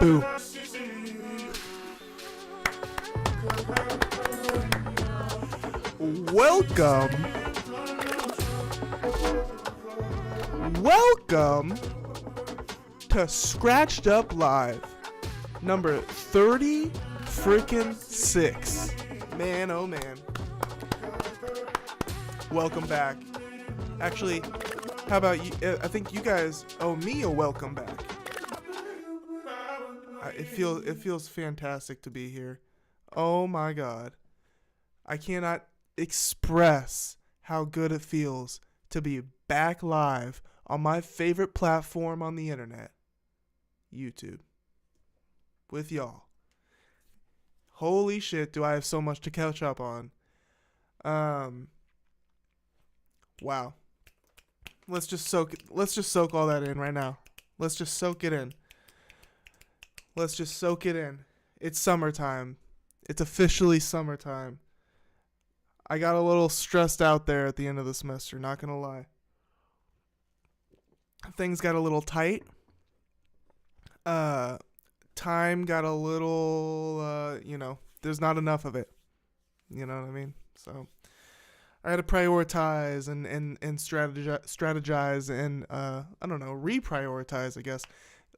Boo. Welcome to Scratched Up Live, number 30 freaking 6. Man, oh man. Welcome back. Actually, how about you? I think you guys owe me a welcome back. It feels fantastic to be here. Oh my God. I cannot express how good it feels to be back live on my favorite platform on the internet, YouTube, with y'all. Holy shit, do I have so much to catch up on. Wow. Let's just soak all that in right now. Let's just soak it in. It's summertime. It's officially summertime. I got a little stressed out there at the end of the semester, not gonna lie. Things got a little tight. Time got a little, there's not enough of it. You know what I mean? So I had to prioritize and strategize and, reprioritize, I guess.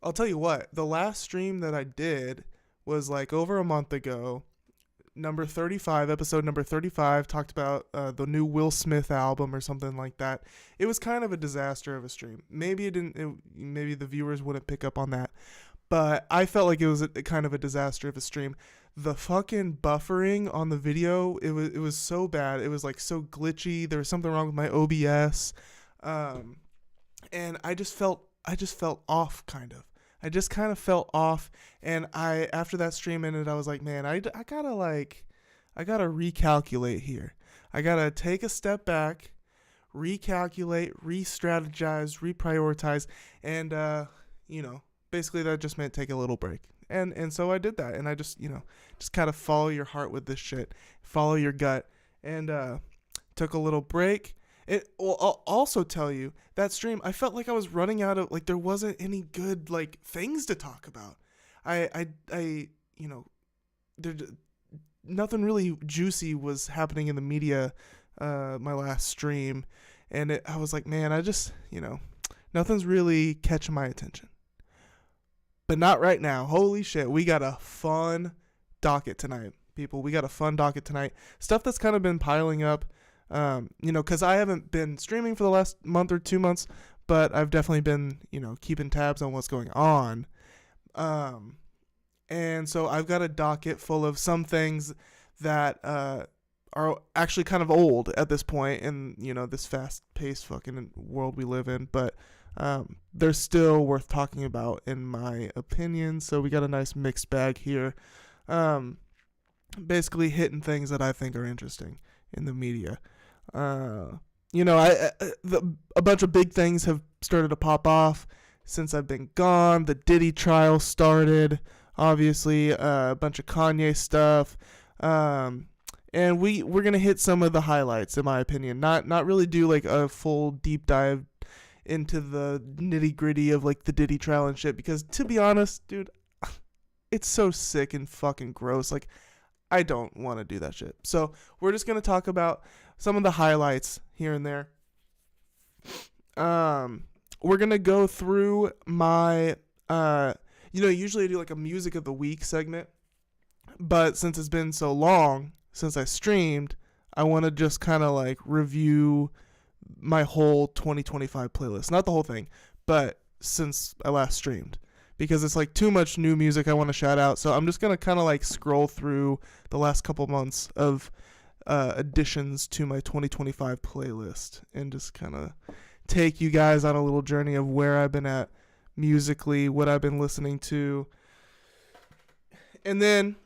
I'll tell you what, the last stream that I did was like over a month ago. Episode number 35, talked about the new Will Smith album or something like that. It was kind of a disaster of a stream. Maybe maybe the viewers wouldn't pick up on that, but I felt like it was kind of a disaster of a stream. The fucking buffering on the video, it was so bad. It was like so glitchy. There was something wrong with my OBS, and I just felt off kind of. I just kind of felt off, and after that stream ended, I was like, man, I gotta recalculate here. I gotta take a step back, recalculate, re-strategize, reprioritize, and basically that just meant take a little break. And so I did that, and I just kind of follow your heart with this shit, follow your gut, and took a little break. I'll also tell you, that stream, I felt like I was running out of, like, there wasn't any good, like, things to talk about. Nothing really juicy was happening in the media, my last stream, and I was like, man, I just, nothing's really catching my attention. But not right now. Holy shit, we got a fun docket tonight, people. We got a fun docket tonight. Stuff that's kind of been piling up. Because I haven't been streaming for the last month or 2 months, but I've definitely been, keeping tabs on what's going on. And so I've got a docket full of some things that are actually kind of old at this point in, this fast-paced fucking world we live in, but they're still worth talking about, in my opinion. So we got a nice mixed bag here. Basically hitting things that I think are interesting in the media. A bunch of big things have started to pop off since I've been gone. The Diddy trial started, obviously, a bunch of Kanye stuff, and we're gonna hit some of the highlights, in my opinion. Not really do like a full deep dive into the nitty gritty of like the Diddy trial and shit, because to be honest, dude, it's so sick and fucking gross. Like, I don't want to do that shit. So we're just going to talk about some of the highlights here and there. We're going to go through my, usually I do like a music of the week segment, but since it's been so long since I streamed, I want to just kind of like review my whole 2025 playlist. Not the whole thing, but since I last streamed. Because it's like too much new music I want to shout out. So I'm just going to kind of like scroll through the last couple months of additions to my 2025 playlist and just kind of take you guys on a little journey of where I've been at musically, what I've been listening to. And then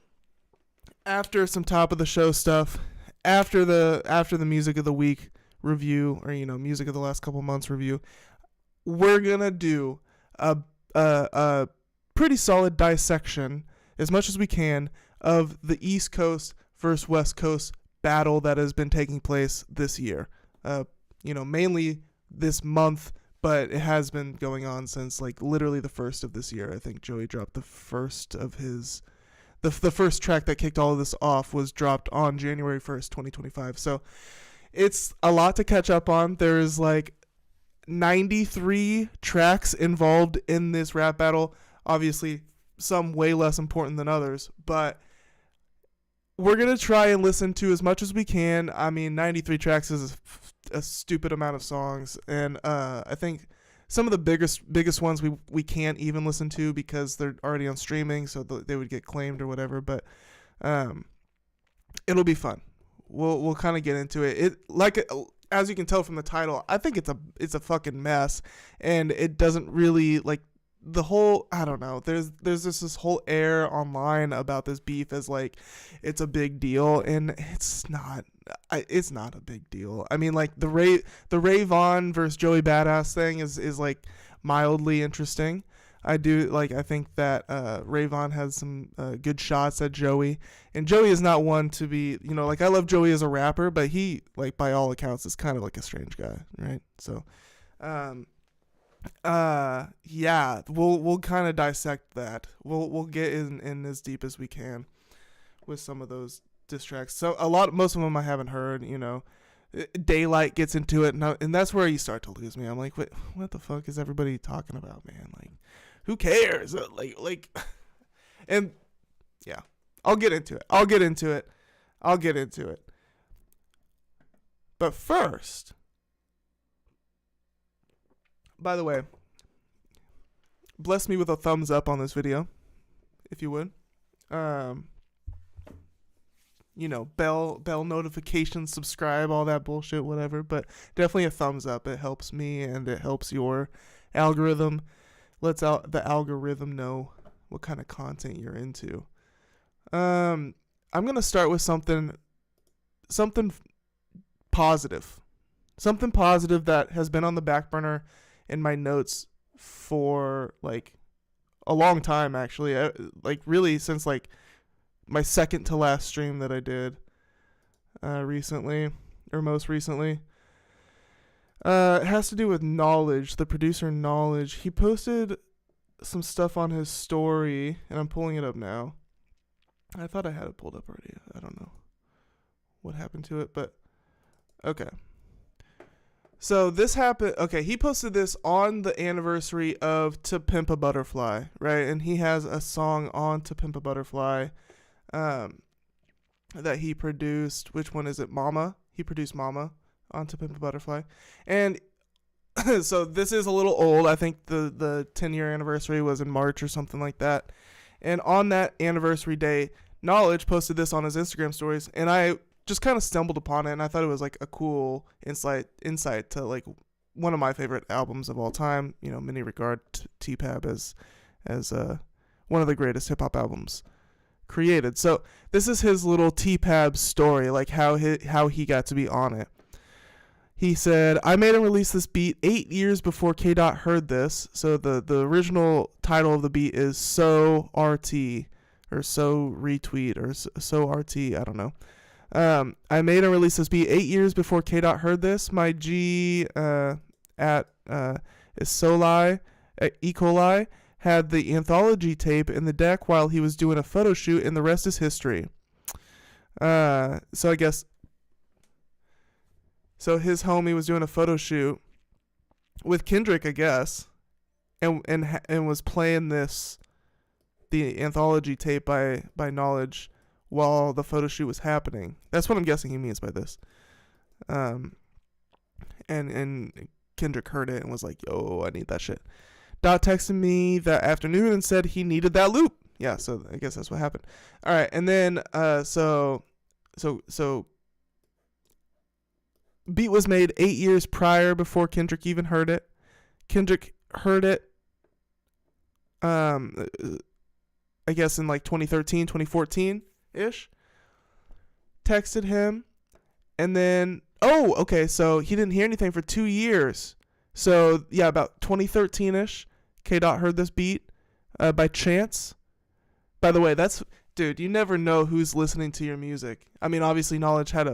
after some top of the show stuff, after the music of the week review, or music of the last couple months review, we're going to do a pretty solid dissection, as much as we can, of the East Coast versus West Coast battle that has been taking place this year. Mainly this month, but it has been going on since like literally the first of this year. I think Joey dropped the first of his the first track that kicked all of this off was dropped on January 1st, 2025. So it's a lot to catch up on. There's like 93 tracks involved in this rap battle. Obviously, some way less important than others, but we're going to try and listen to as much as we can. I mean, 93 tracks is a stupid amount of songs, and I think some of the biggest ones we can't even listen to because they're already on streaming, so they would get claimed or whatever, but it'll be fun. We'll kind of get into it. As you can tell from the title, I think it's a fucking mess, and it doesn't really like the whole, I don't know, there's this whole air online about this beef as like it's a big deal, and it's not a big deal. I mean, like the Ray Vaughn versus Joey Badass thing is like mildly interesting. I think that Ray Vaughn has some good shots at Joey, and Joey is not one to be, like I love Joey as a rapper, but he, like, by all accounts is kind of like a strange guy, right? So yeah, we'll kind of dissect that. We'll get in as deep as we can with some of those diss tracks. So most of them I haven't heard. Daylight gets into it, and that's where you start to lose me. I'm like, what the fuck is everybody talking about, man? Like, who cares? Like, and yeah, I'll get into it. But first, by the way, bless me with a thumbs up on this video, if you would. Bell notifications, subscribe, all that bullshit, whatever. But definitely a thumbs up. It helps me and it helps your algorithm. Lets out the algorithm know what kind of content you're into. I'm gonna start with something positive. Something positive that has been on the back burner in my notes for like a long time, actually. Like really since like my second to last stream that I did most recently. It has to do with Knxwledge, the producer Knxwledge. He posted some stuff on his story, and I'm pulling it up now. I thought I had it pulled up already. I don't know what happened to it, but okay. So this happened. Okay, he posted this on the anniversary of To Pimp a Butterfly, right? And he has a song on To Pimp a Butterfly that he produced. Which one is it? Mama. He produced Mama on To Pimp a Butterfly. And so this is a little old. I think the 10-year anniversary was in March or something like that. And on that anniversary day, Knxwledge posted this on his Instagram stories, and I just kind of stumbled upon it, and I thought it was like a cool insight to like one of my favorite albums of all time. Many regard TPAB as one of the greatest hip hop albums created. So this is his little TPAB story, like how he got to be on it. He said, I made and released this beat 8 years before K. Dot heard this. So the original title of the beat is So RT, or So Retweet, or So RT, I don't know. I made and released this beat 8 years before K. Dot heard this. My G is Soli, E. coli, had the anthology tape in the deck while he was doing a photo shoot, and the rest is history. So I guess... So his homie was doing a photo shoot with Kendrick, I guess, and was playing the anthology tape by Knxwledge while the photo shoot was happening. That's what I'm guessing he means by this. And Kendrick heard it and was like, "Yo, I need that shit." Dot texted me that afternoon and said he needed that loop. Yeah, so I guess that's what happened. All right, and then so beat was made 8 years prior before Kendrick even heard it. Kendrick heard it, I guess in like 2013, 2014-ish. Texted him, and then, okay, so he didn't hear anything for 2 years. So, yeah, about 2013-ish, K-Dot heard this beat by chance. By the way, dude, you never know who's listening to your music. I mean, obviously, Knxwledge had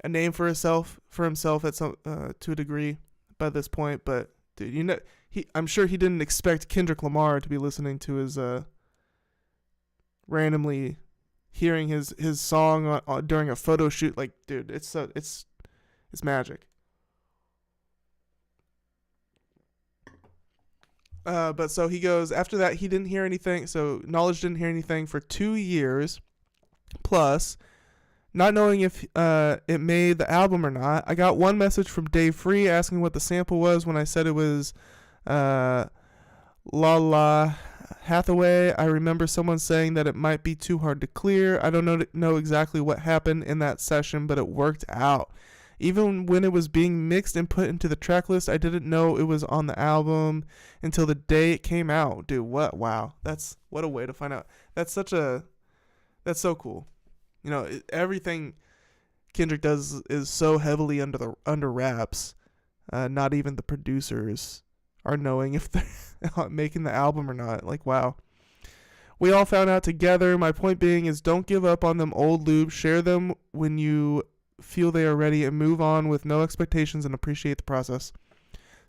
a name for himself at some to a degree by this point. But dude, I'm sure he didn't expect Kendrick Lamar to be listening to his randomly hearing his song during a photo shoot. Like, dude, it's magic. But so he goes, after that, he didn't hear anything. So Knxwledge didn't hear anything for 2 years plus, not knowing if it made the album or not. I got one message from Dave Free asking what the sample was when I said it was La La Hathaway. I remember someone saying that it might be too hard to clear. I don't know exactly what happened in that session, but it worked out. Even when it was being mixed and put into the track list, I didn't know it was on the album until the day it came out. Dude, wow. What a way to find out. That's so cool. You know, everything Kendrick does is so heavily under wraps. Not even the producers are knowing if they're making the album or not. Like, wow. We all found out together. My point being is, don't give up on them old loops. Share them when you feel they are ready and move on with no expectations and appreciate the process.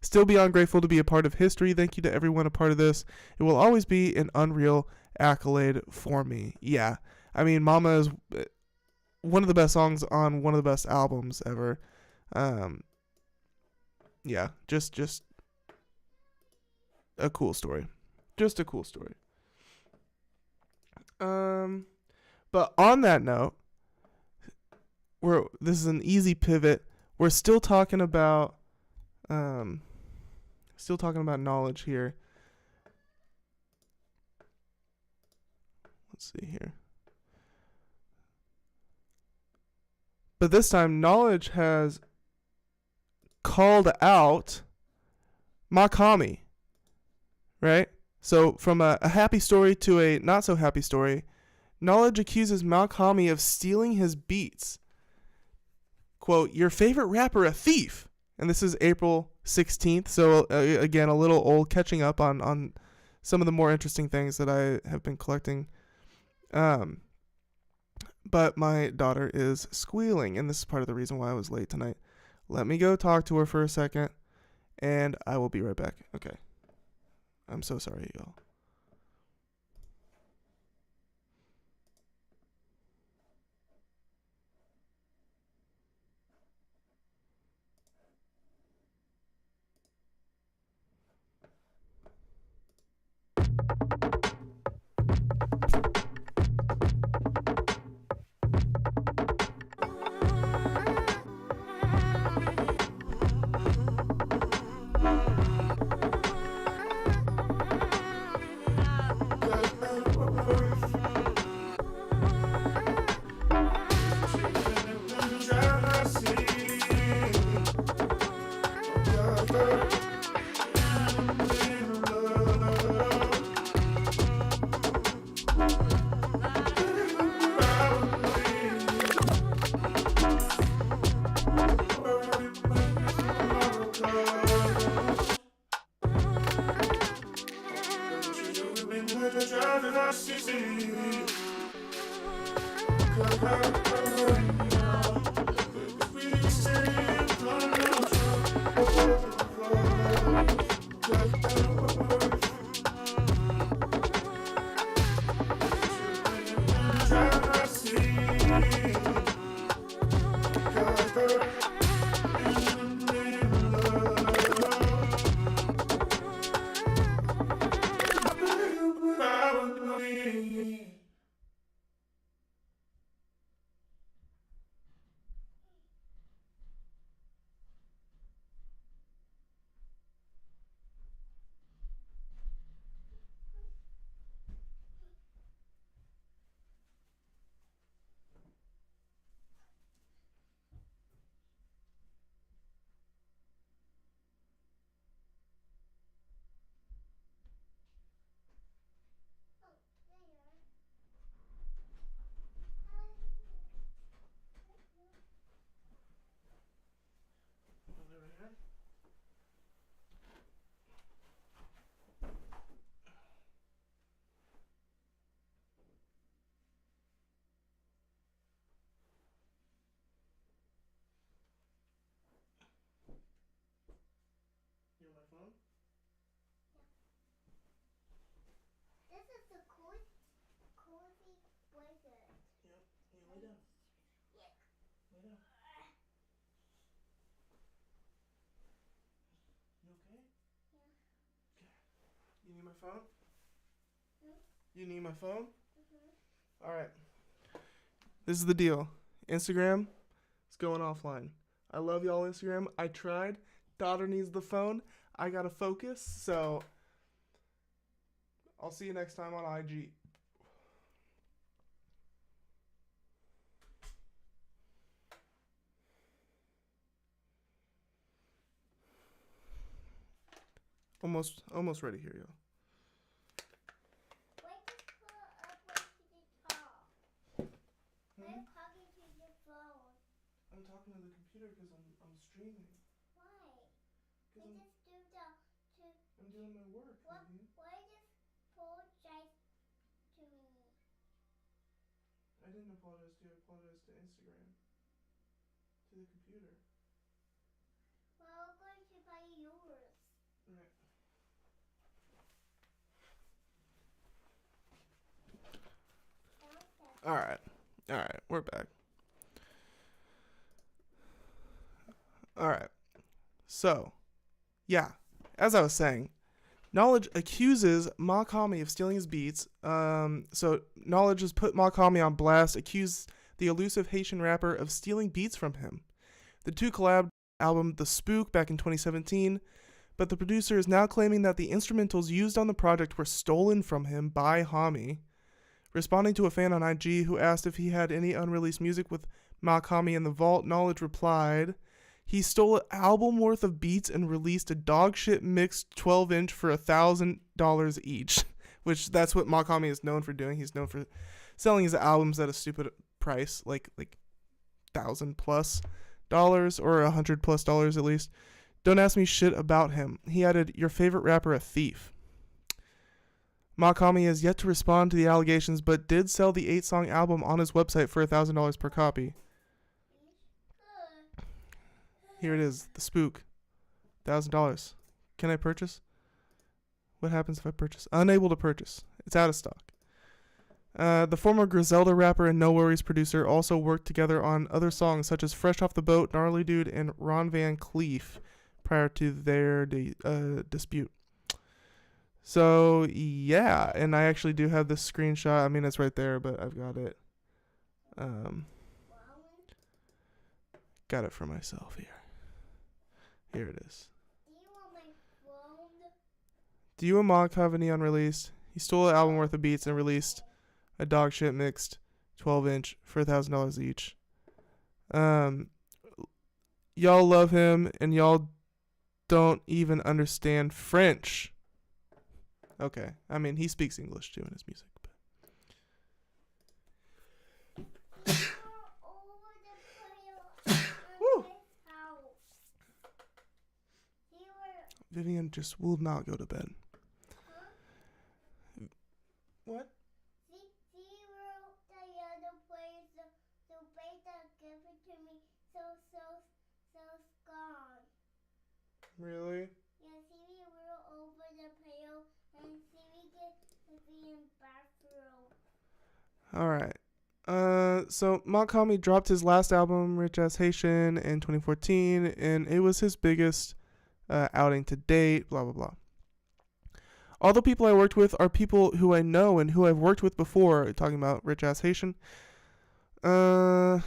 Still beyond grateful to be a part of history. Thank you to everyone a part of this. It will always be an unreal accolade for me. Yeah. I mean, Mama is one of the best songs on one of the best albums ever. Yeah, just a cool story. Just a cool story. But on that note, this is an easy pivot. We're still talking about Knxwledge here. Let's see here. But this time, Knxwledge has called out Mach-Hommy, right? So from a happy story to a not so happy story, Knxwledge accuses Mach-Hommy of stealing his beats. Quote, your favorite rapper a thief. And this is April 16th. So again, a little old, catching up on some of the more interesting things that I have been collecting. But my daughter is squealing, and this is part of the reason why I was late tonight. Let me go talk to her for a second, and I will be right back. Okay. I'm so sorry, y'all. phone? This is the cozy blanket. Yep. Here, lay down. Yeah. Lay down. You okay? Yeah. Okay. You need my phone? Hmm? You need my phone? Mm-hmm. Alright. This is the deal. Instagram is going offline. I love y'all, Instagram. I tried. Daughter needs the phone. I gotta focus, so I'll see you next time on IG. Almost ready here, y'all. Why just put up way to the top? Why are you talking to your phone? I'm talking to the computer because I'm streaming. Why? Because We just do the to. I'm doing my work. What? Nadine. Why just apologize to me? I didn't apologize to you. I apologized to Instagram. To the computer. Well, we're going to buy yours. Right. Alright, we're back. Alright. So, yeah. As I was saying, Knxwledge accuses Mach-Hommy of stealing his beats. So Knxwledge has put Mach-Hommy on blast, accused the elusive Haitian rapper of stealing beats from him. The two collabed album The Spook back in 2017, but the producer is now claiming that the instrumentals used on the project were stolen from him by Hommy. Responding to a fan on IG who asked if he had any unreleased music with Mach-Hommy in the vault, Knxwledge replied, he stole an album worth of beats and released a dogshit mixed 12-inch for $1,000 each, which that's what Mach-Hommy is known for doing. He's known for selling his albums at a stupid price, like $1,000+ or $100+ at least. Don't ask me shit about him. He added, your favorite rapper a thief. Mach-Hommy has yet to respond to the allegations, but did sell the 8-song album on his website for $1,000 per copy. Here it is, The Spook, $1,000. Can I purchase? What happens if I purchase? Unable to purchase. It's out of stock. The former Griselda rapper and No Worries producer also worked together on other songs such as Fresh Off the Boat, Gnarly Dude, and Ron Van Cleef prior to their dispute. So, yeah, and I actually do have this screenshot. I mean, it's right there, but I've got it. Got it for myself here. Here it is. Do you want my phone? Do you and Mach have any unreleased? He stole an album worth of beats and released a dog shit mixed 12-inch for $1,000 each. Y'all love him and y'all don't even understand French. Okay, I mean he speaks English too in his music. But. Woo. Vivian just will not go to bed. Huh? What? Zero, the other players, the beta give it to me, so it's gone. Really? Yeah, see we were over the pail, and see we get to be in bathroom. Alright. So Mach-Hommy dropped his last album, Rich Ass Haitian, in 2014, and it was his biggest outing to date, blah, blah, blah. All the people I worked with are people who I know and who I've worked with before, talking about Rich Ass Haitian. Okay.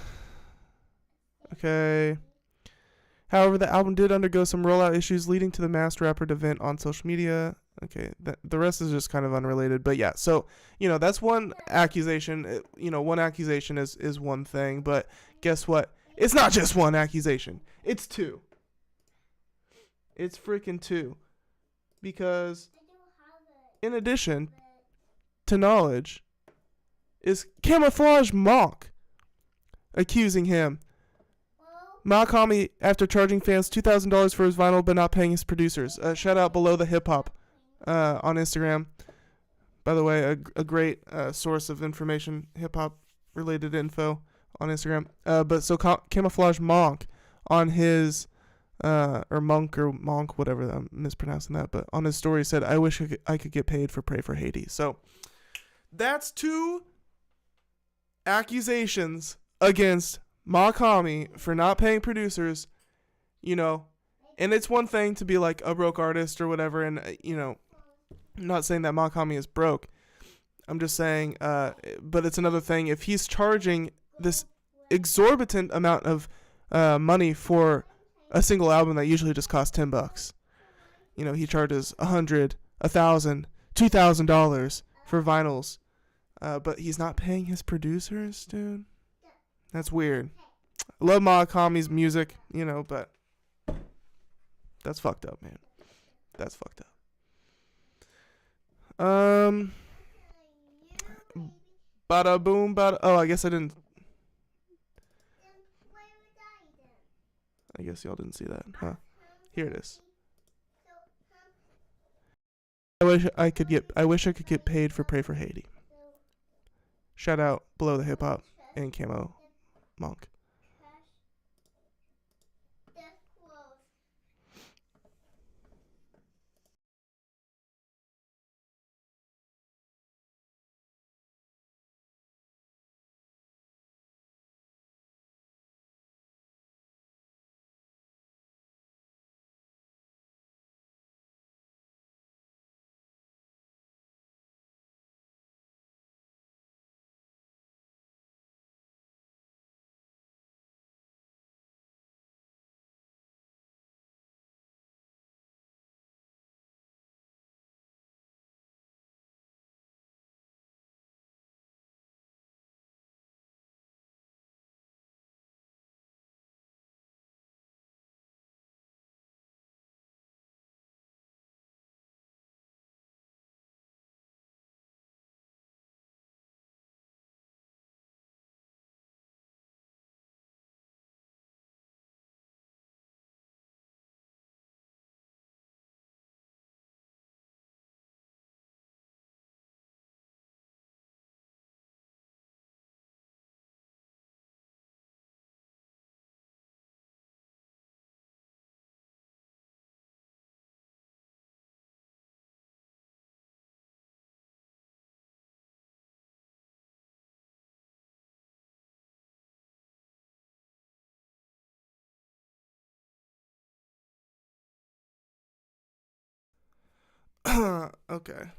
However, the album did undergo some rollout issues leading to the masked rapper event on social media. Okay, the rest is just kind of unrelated. But yeah, so, that's one accusation. One accusation is one thing. But guess what? It's not just one accusation. It's two. It's freaking two. Because in addition to Knxwledge is Camouflage Monk accusing him. Mach-Hommy after charging fans $2,000 for his vinyl but not paying his producers. Shout out Below the Hip Hop on Instagram. By the way, a great source of information, hip hop related info on Instagram. But so Camouflage Monk on his or Monk, whatever. I'm mispronouncing that, but on his story he said, "I wish I could get paid for Pray for Haiti." So that's 2 accusations against Mach-Hommy for not paying producers. You know, and it's one thing to be like a broke artist or whatever, and you know, I'm not saying that Mach-Hommy is broke. I'm just saying, but it's another thing if he's charging this exorbitant amount of money for a single album that usually just costs $10. You know, he charges $100, $1,000, $2,000 for vinyls, but he's not paying his producers, dude. That's weird. I love Mach-Hommy's music, you know, but that's fucked up, man. That's fucked up. Bada boom, bada. Oh, I guess I didn't. I guess y'all didn't see that, huh? Here it is. I wish I could get paid for Pray for Haiti. Shout out Below the Hip Hop and Camo Monk. Okay.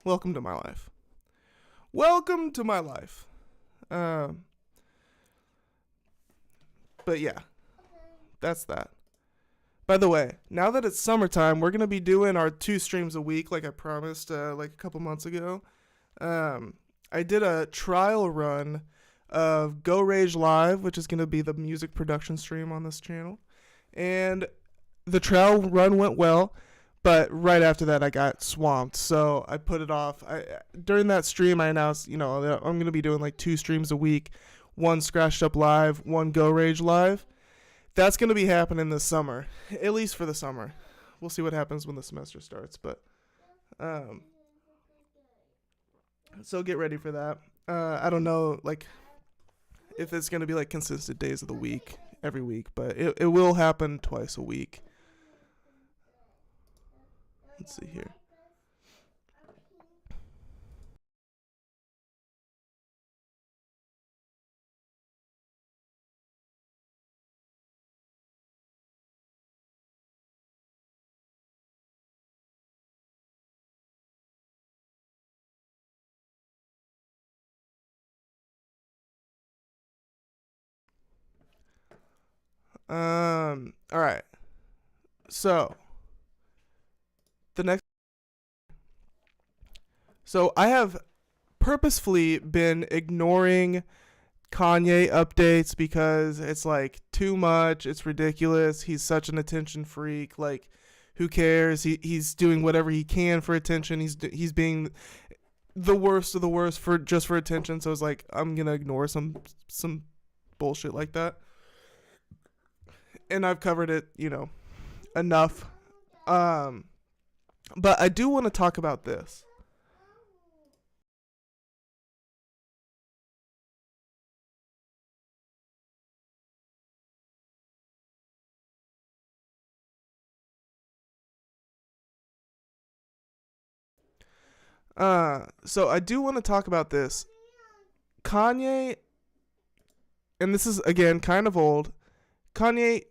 Welcome to my life. Welcome to my life. But yeah, that's that. By the way, now that it's summertime, we're gonna be doing our 2 streams a week, like I promised, like a couple months ago. I did a trial run of Go Rage Live, which is gonna be the music production stream on this channel, and the trial run went well. But right after that, I got swamped, so I put it off. During that stream, I announced, you know, that I'm going to be doing like 2 streams a week, 1 Scratched Up Live, 1 Go Rage Live. That's going to be happening this summer, at least for the summer. We'll see what happens when the semester starts, but so get ready for that. I don't know, like, if it's going to be like consistent days of the week, every week, but it will happen twice a week. Let's see here. All right. So the next. So I have purposefully been ignoring Kanye updates because it's like too much. It's ridiculous. He's such an attention freak. Like, Who cares? He's doing whatever he can for attention. He's being the worst of the worst for attention. So it's like, I'm gonna ignore some bullshit like that. And I've covered it, enough. But I do want to talk about this. So I do want to talk about this. Kanye, and this is again kind of old. Kanye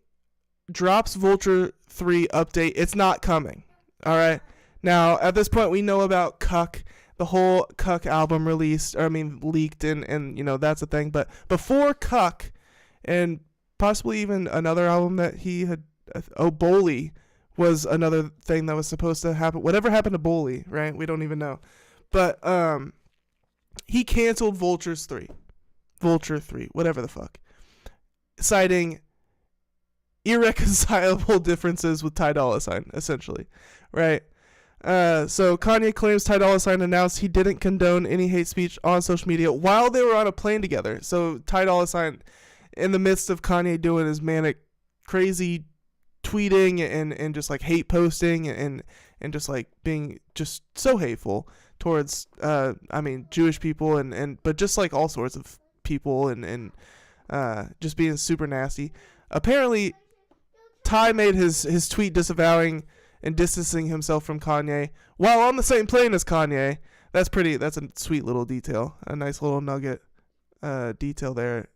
drops Vulture 3 update. It's not coming. All right. Now, at this point, we know about Cuck, the whole Cuck album released, leaked, and that's a thing. But before Cuck, and possibly even another album that he had, Boley was another thing that was supposed to happen. Whatever happened to Boley, right? We don't even know. But he canceled Vulture 3, whatever the fuck, citing irreconcilable differences with Ty Dolla $ign, essentially, right? So Kanye claims Ty Dolla $ign announced he didn't condone any hate speech on social media while they were on a plane together. So Ty Dolla $ign, in the midst of Kanye doing his manic, crazy tweeting and just like hate posting and just like being just so hateful towards Jewish people but just like all sorts of people and just being super nasty. Apparently Ty made his tweet disavowing and distancing himself from Kanye while on the same plane as Kanye. That's a sweet little detail, a nice little nugget detail there.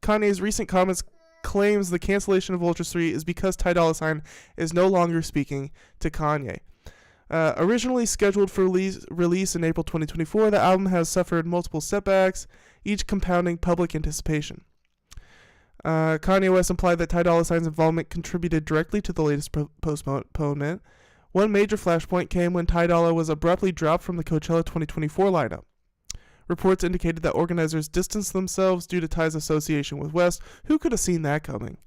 Kanye's recent comments claims the cancellation of Vulture 3 is because Ty Dolla $ign is no longer speaking to Kanye. Originally scheduled for release in April 2024, the album has suffered multiple setbacks, each compounding public anticipation. Kanye West implied that Ty Dolla $ign's involvement contributed directly to the latest postponement. One major flashpoint came when Ty Dolla was abruptly dropped from the Coachella 2024 lineup. Reports indicated that organizers distanced themselves due to Ty's association with West. Who could have seen that coming?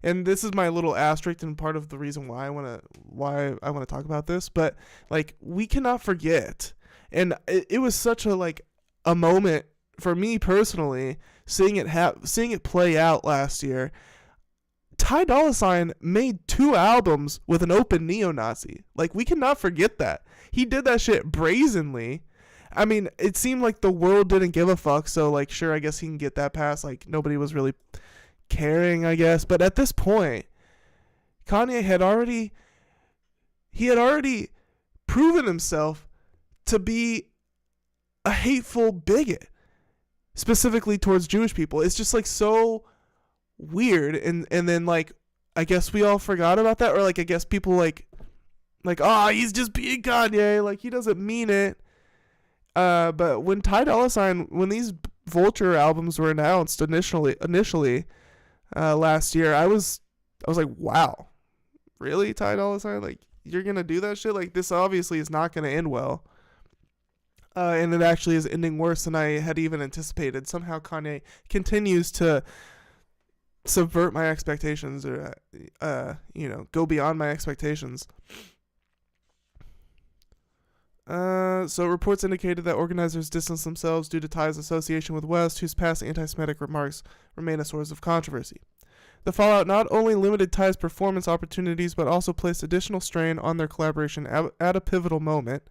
And this is my little asterisk and part of the reason why I want to talk about this. But like, we cannot forget, and it was such a moment for me personally, seeing it play out last year. Ty Dolla $ign made 2 albums with an open neo-Nazi. Like, we cannot forget that. He did that shit brazenly. I mean, it seemed like the world didn't give a fuck, so, like, sure, I guess he can get that past. Like, nobody was really caring, I guess. But at this point, Kanye had already proven himself to be a hateful bigot, specifically towards Jewish people. It's just, like, so weird. And then, like, I guess we all forgot about that. Or, like, I guess people, like, he's just being Kanye. Like, he doesn't mean it. But when Ty Dolla $ign, when these Vulture albums were announced initially last year, I was like, wow, really, Ty Dolla $ign? Like, you're gonna do that shit? Like, this obviously is not gonna end well. And it actually is ending worse than I had even anticipated. Somehow Kanye continues to subvert my expectations, or go beyond my expectations. So reports indicated that organizers distanced themselves due to Ty's association with West, whose past anti-Semitic remarks remain a source of controversy. The fallout not only limited Ty's performance opportunities, but also placed additional strain on their collaboration at a pivotal moment.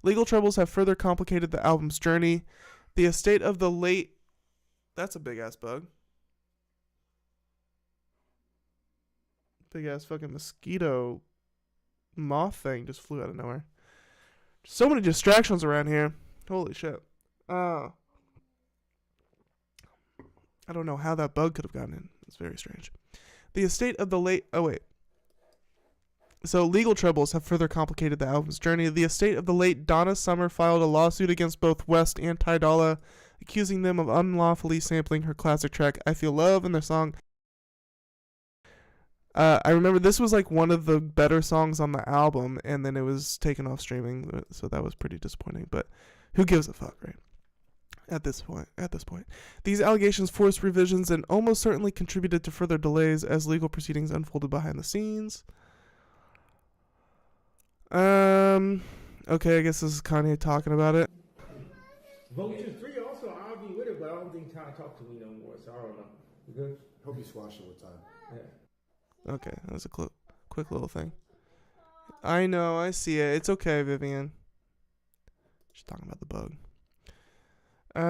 Legal troubles have further complicated the album's journey. The estate of the late... That's a big-ass bug. Big-ass fucking mosquito moth thing just flew out of nowhere. So many distractions around here. Holy shit. I don't know how that bug could have gotten in. It's very strange. The estate of the late... Oh, wait. So legal troubles have further complicated the album's journey. The estate of the late Donna Summer filed a lawsuit against both West and Ty Dolla, accusing them of unlawfully sampling her classic track I Feel Love in their song. I remember this was like one of the better songs on the album, and then it was taken off streaming, so that was pretty disappointing. But who gives a fuck, right? At this point, these allegations forced revisions and almost certainly contributed to further delays as legal proceedings unfolded behind the scenes. Okay, I guess this is Kanye talking about it. Vultures 3 also, I'll be with it, but I don't think Ty talked to me no more, so I don't know. You good? Hope you squash it with time. Yeah. Okay, that was a quick little thing. I know, I see it. It's okay, Vivian. She's talking about the bug.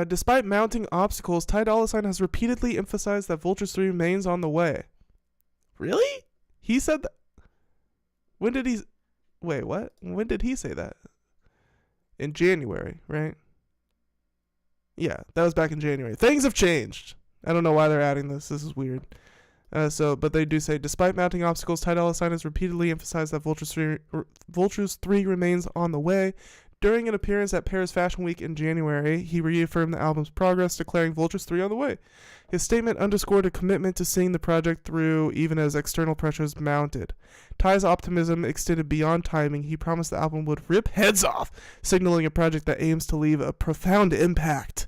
Despite mounting obstacles, Ty Dolla $ign has repeatedly emphasized that Vultures 3 remains on the way. Really? He said that? When did he... Wait, what? When did he say that? In January, right? Yeah, that was back in January. Things have changed. I don't know why they're adding this. This is weird. But they do say, despite mounting obstacles, Ty Dolla $ign has repeatedly emphasized that Vultures 3 remains on the way. During an appearance at Paris Fashion Week in January, he reaffirmed the album's progress, declaring Vultures 3 on the way. His statement underscored a commitment to seeing the project through even as external pressures mounted. Ty's optimism extended beyond timing. He promised the album would rip heads off, signaling a project that aims to leave a profound impact.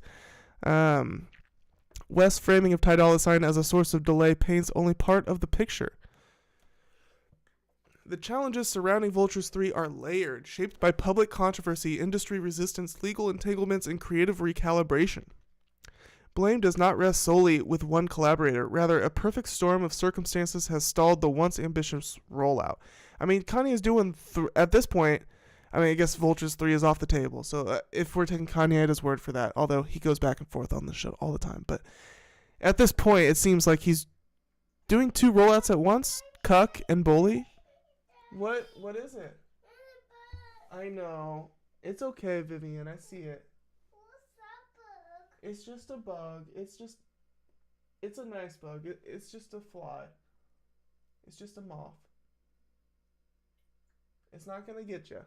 West's framing of Ty Dolla $ign as a source of delay paints only part of the picture. The challenges surrounding Vultures 3 are layered, shaped by public controversy, industry resistance, legal entanglements, and creative recalibration. Blame does not rest solely with one collaborator. Rather, a perfect storm of circumstances has stalled the once ambitious rollout. I mean, Kanye is doing, at this point, I mean, I guess Vultures 3 is off the table. So if we're taking Kanye at his word for that, although he goes back and forth on this show all the time. But at this point, it seems like he's doing 2 rollouts at once, Cuck and Bully. What is it? I know. It's okay, Vivian. I see it. It's just a bug. It's a nice bug. It's just a fly. It's just a moth. It's not gonna get you.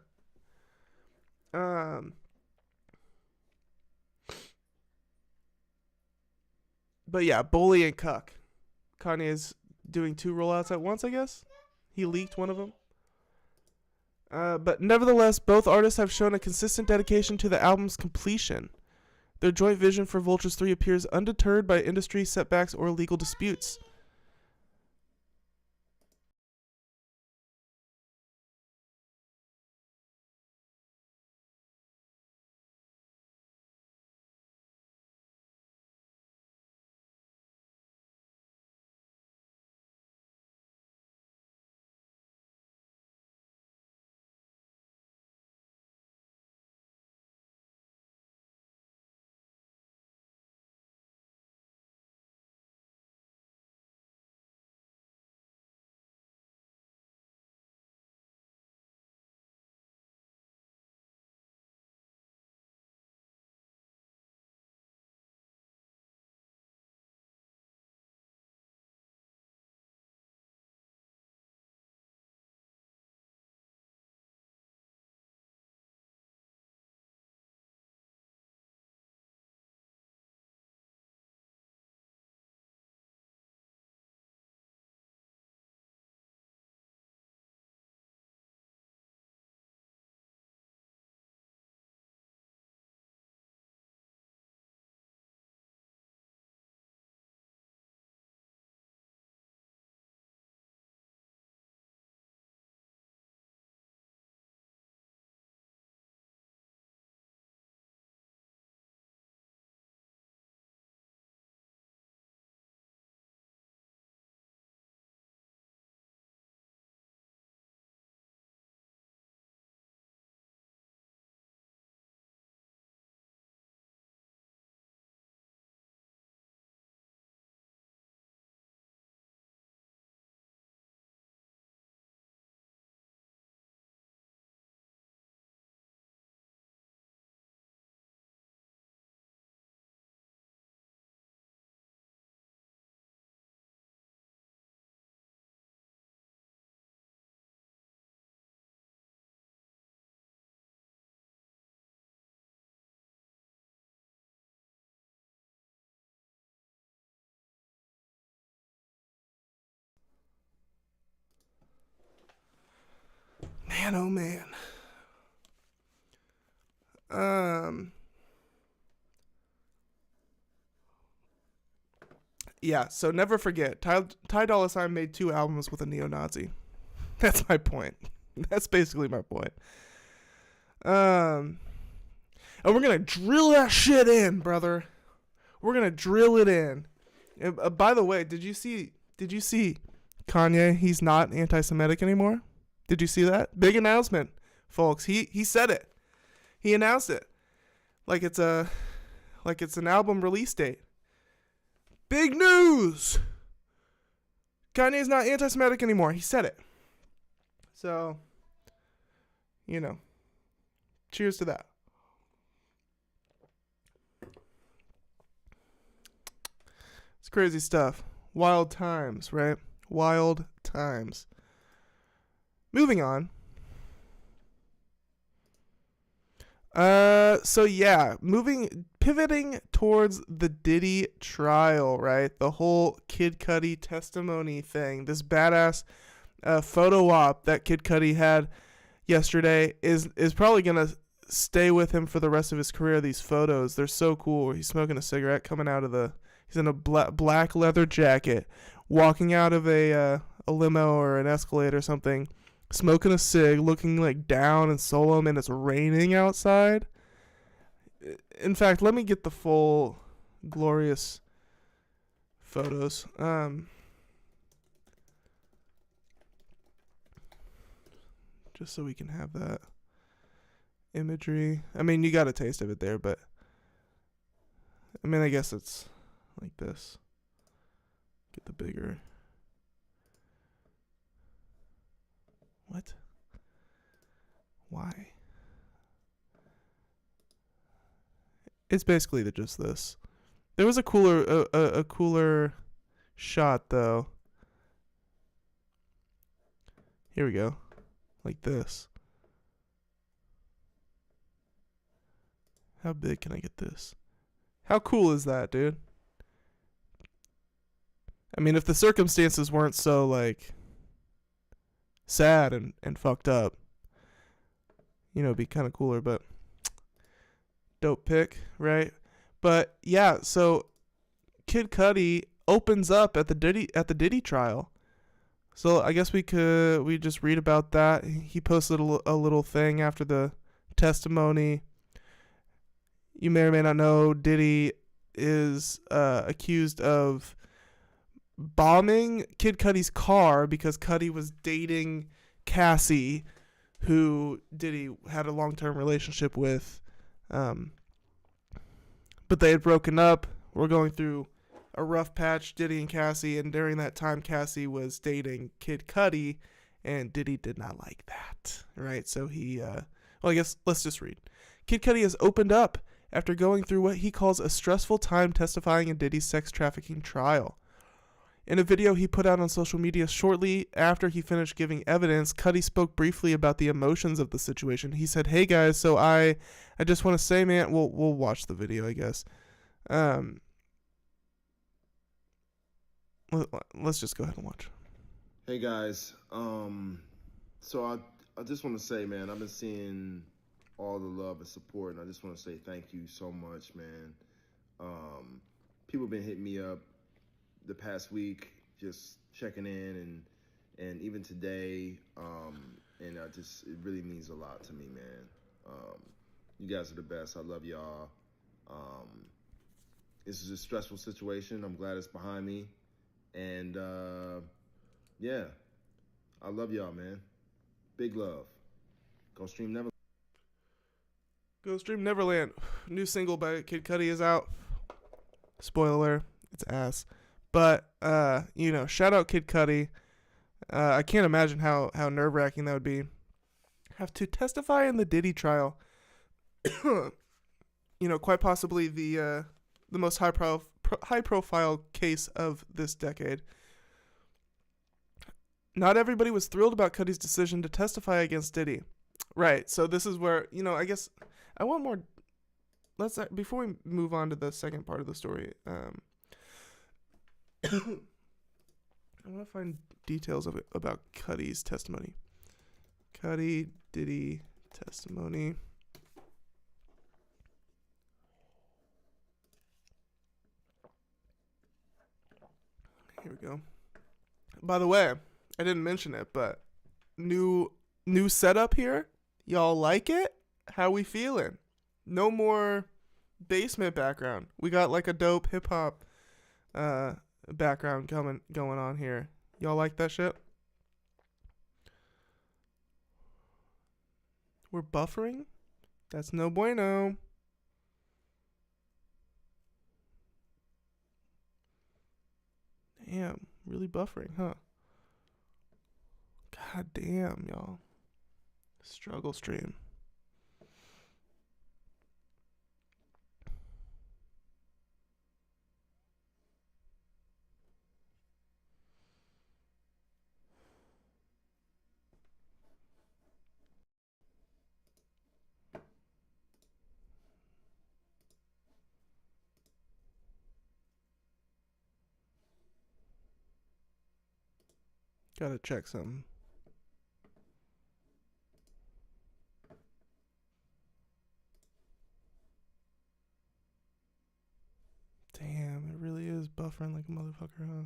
But yeah, Bully and Cuck. Kanye is doing 2 rollouts at once, I guess. He leaked one of them. But nevertheless, both artists have shown a consistent dedication to the album's completion. Their joint vision for Vultures 3 appears undeterred by industry setbacks or legal disputes. Man, oh man. Yeah, so never forget, Ty Dolla $ign made 2 albums with a neo-Nazi. That's my point. That's basically my point. And we're gonna drill that shit in, brother. We're gonna drill it in. By the way, did you see Kanye? He's not anti-Semitic anymore. Did you see that? Big announcement, folks. He said it. He announced it. Like it's an album release date. Big news. Kanye's not anti-Semitic anymore. He said it. So, cheers to that. It's crazy stuff. Wild times, right? Wild times. Moving on. Pivoting towards the Diddy trial, right? The whole Kid Cudi testimony thing. This badass photo op that Kid Cudi had yesterday is probably gonna stay with him for the rest of his career. These photos, they're so cool. He's smoking a cigarette coming out of he's in a black leather jacket, walking out of a limo or an Escalade or something, smoking a cig, looking like down and solemn, and it's raining outside. In fact, let me get the full glorious photos. Just so we can have that imagery. I mean, you got a taste of it there, but I mean, I guess it's like this. Get the bigger. What? Why? It's basically just this. There was a cooler shot though. Here we go. Like this. How big can I get this? How cool is that, dude? I mean, if the circumstances weren't so like sad and fucked up, it'd be kind of cooler, but dope pick, right? But yeah, so Kid Cudi opens up at the Diddy trial. So I guess we just read about that. He posted a little thing after the testimony. You may or may not know Diddy is accused of bombing Kid Cudi's car because Cudi was dating Cassie, who Diddy had a long-term relationship with. But they had broken up. We're going through a rough patch, Diddy and Cassie, and during that time, Cassie was dating Kid Cudi, and Diddy did not like that, right? So I guess let's just read. Kid Cudi has opened up after going through what he calls a stressful time testifying in Diddy's sex trafficking trial. In a video he put out on social media shortly after he finished giving evidence, Cudi spoke briefly about the emotions of the situation. He said, "Hey guys, so I just want to say, man, we'll watch the video, I guess. Let's just go ahead and watch." Hey guys, so I just want to say, man, I've been seeing all the love and support, and I just want to say thank you so much, man. People been hitting me up the past week, just checking in, and even today, and it really means a lot to me, man. You guys are the best. I love y'all. This is a stressful situation. I'm glad it's behind me, and yeah, I love y'all, man. Big love. Go stream Neverland. Go stream Neverland. New single by Kid Cudi is out. Spoiler, it's ass. But, shout out Kid Cudi. I can't imagine how nerve-wracking that would be. Have to testify in the Diddy trial. Quite possibly the most high-profile case of this decade. Not everybody was thrilled about Cudi's decision to testify against Diddy. Right, so this is where, I guess I want more. Before we move on to the second part of the story, I want to find details of it about Cudi's testimony. Cudi, Diddy testimony. Here we go. By the way, I didn't mention it, but new New setup here. Y'all like it? How we feeling? No more basement background. We got like a dope hip hop background going on here. Y'all like that shit? We're buffering? That's no bueno. Damn, really buffering, huh? God damn, y'all. Struggle stream. Gotta check something. Damn, it really is buffering like a motherfucker, huh?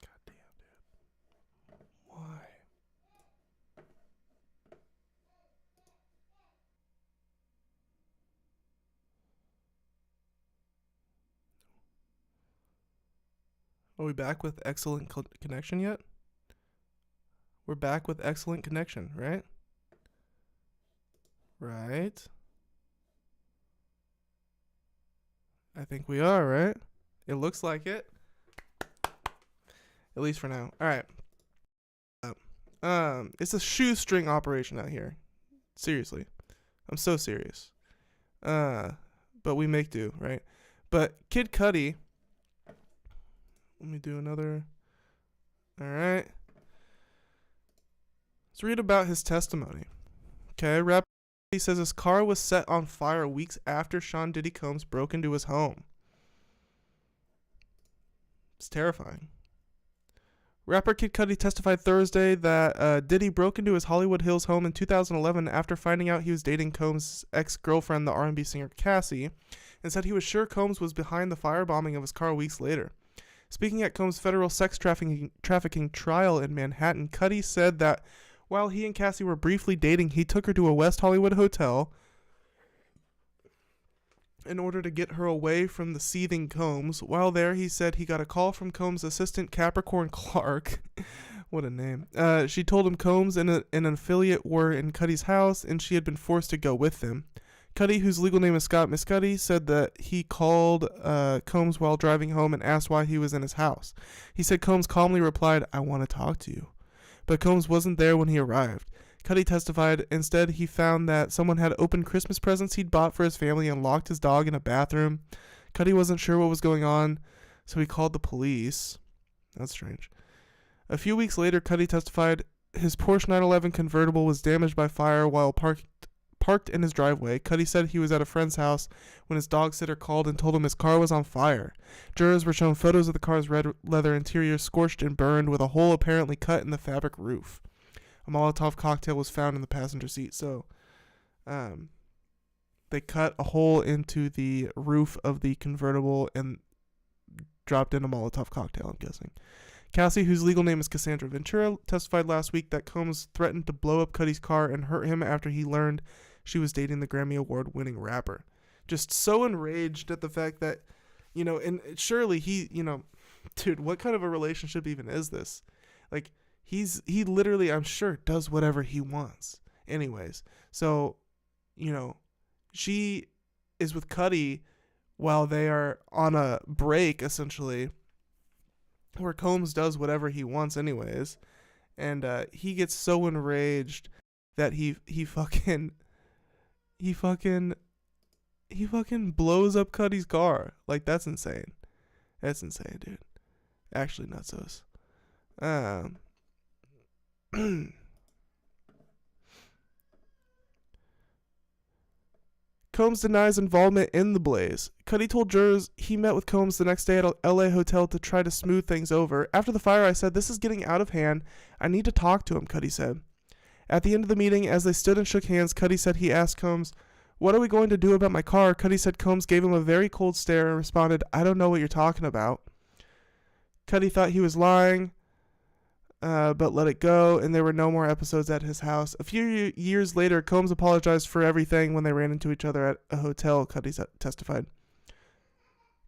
God damn, dude. Why? Are we back with excellent connection yet? We're back with excellent connection, right? Right. I think we are, right? It looks like it. At least for now. All right. It's a shoestring operation out here. Seriously. I'm so serious. But we make do, right? But Kid Cudi. Let me do another. All right. Let's read about his testimony. Okay, rapper He says his car was set on fire weeks after Sean Diddy Combs broke into his home. It's terrifying. Rapper Kid Cudi testified Thursday that Diddy broke into his Hollywood Hills home in 2011 after finding out he was dating Combs' ex-girlfriend, the R&B singer Cassie, and said he was sure Combs was behind the firebombing of his car weeks later. Speaking at Combs' federal sex trafficking trial in Manhattan, Cudi said that while he and Cassie were briefly dating, he took her to a West Hollywood hotel in order to get her away from the seething Combs. While there, he said he got a call from Combs' assistant Capricorn Clark. What a name. She told him Combs and an affiliate were in Cudi's house, and she had been forced to go with them. Cudi, whose legal name is Scott Miss Cudi, said that he called Combs while driving home and asked why he was in his house. He said Combs calmly replied, "I want to talk to you." But Combs wasn't there when he arrived. Cudi testified instead he found that someone had opened Christmas presents he'd bought for his family and locked his dog in a bathroom. Cudi wasn't sure what was going on, so he called the police. That's strange. A few weeks later, Cudi testified his Porsche 911 convertible was damaged by fire while parked in his driveway. Cudi said he was at a friend's house when his dog sitter called and told him his car was on fire. Jurors were shown photos of the car's red leather interior scorched and burned with a hole apparently cut in the fabric roof. A Molotov cocktail was found in the passenger seat. So they cut a hole into the roof of the convertible and dropped in a Molotov cocktail, I'm guessing. Cassie, whose legal name is Cassandra Ventura, testified last week that Combs threatened to blow up Cudi's car and hurt him after he learned she was dating the Grammy Award-winning rapper. Just so enraged at the fact that, and surely he, dude, what kind of a relationship even is this? Like, he literally, I'm sure, does whatever he wants. Anyways, so, she is with Cudi while they are on a break, essentially, where Combs does whatever he wants anyways. And he gets so enraged that he fucking blows up Cudi's car. Like, that's insane. That's insane, dude. Actually nutsos. Combs denies involvement in the blaze. Cudi told jurors he met with Combs the next day at a LA hotel to try to smooth things over. After the fire, I said, "This is getting out of hand. I need to talk to him," Cudi said. At the end of the meeting, as they stood and shook hands, Cudi said he asked Combs, "What are we going to do about my car?" Cudi said Combs gave him a very cold stare and responded, "I don't know what you're talking about." Cudi thought he was lying, but let it go, and there were no more episodes at his house. A few years later, Combs apologized for everything when they ran into each other at a hotel, Cudi testified.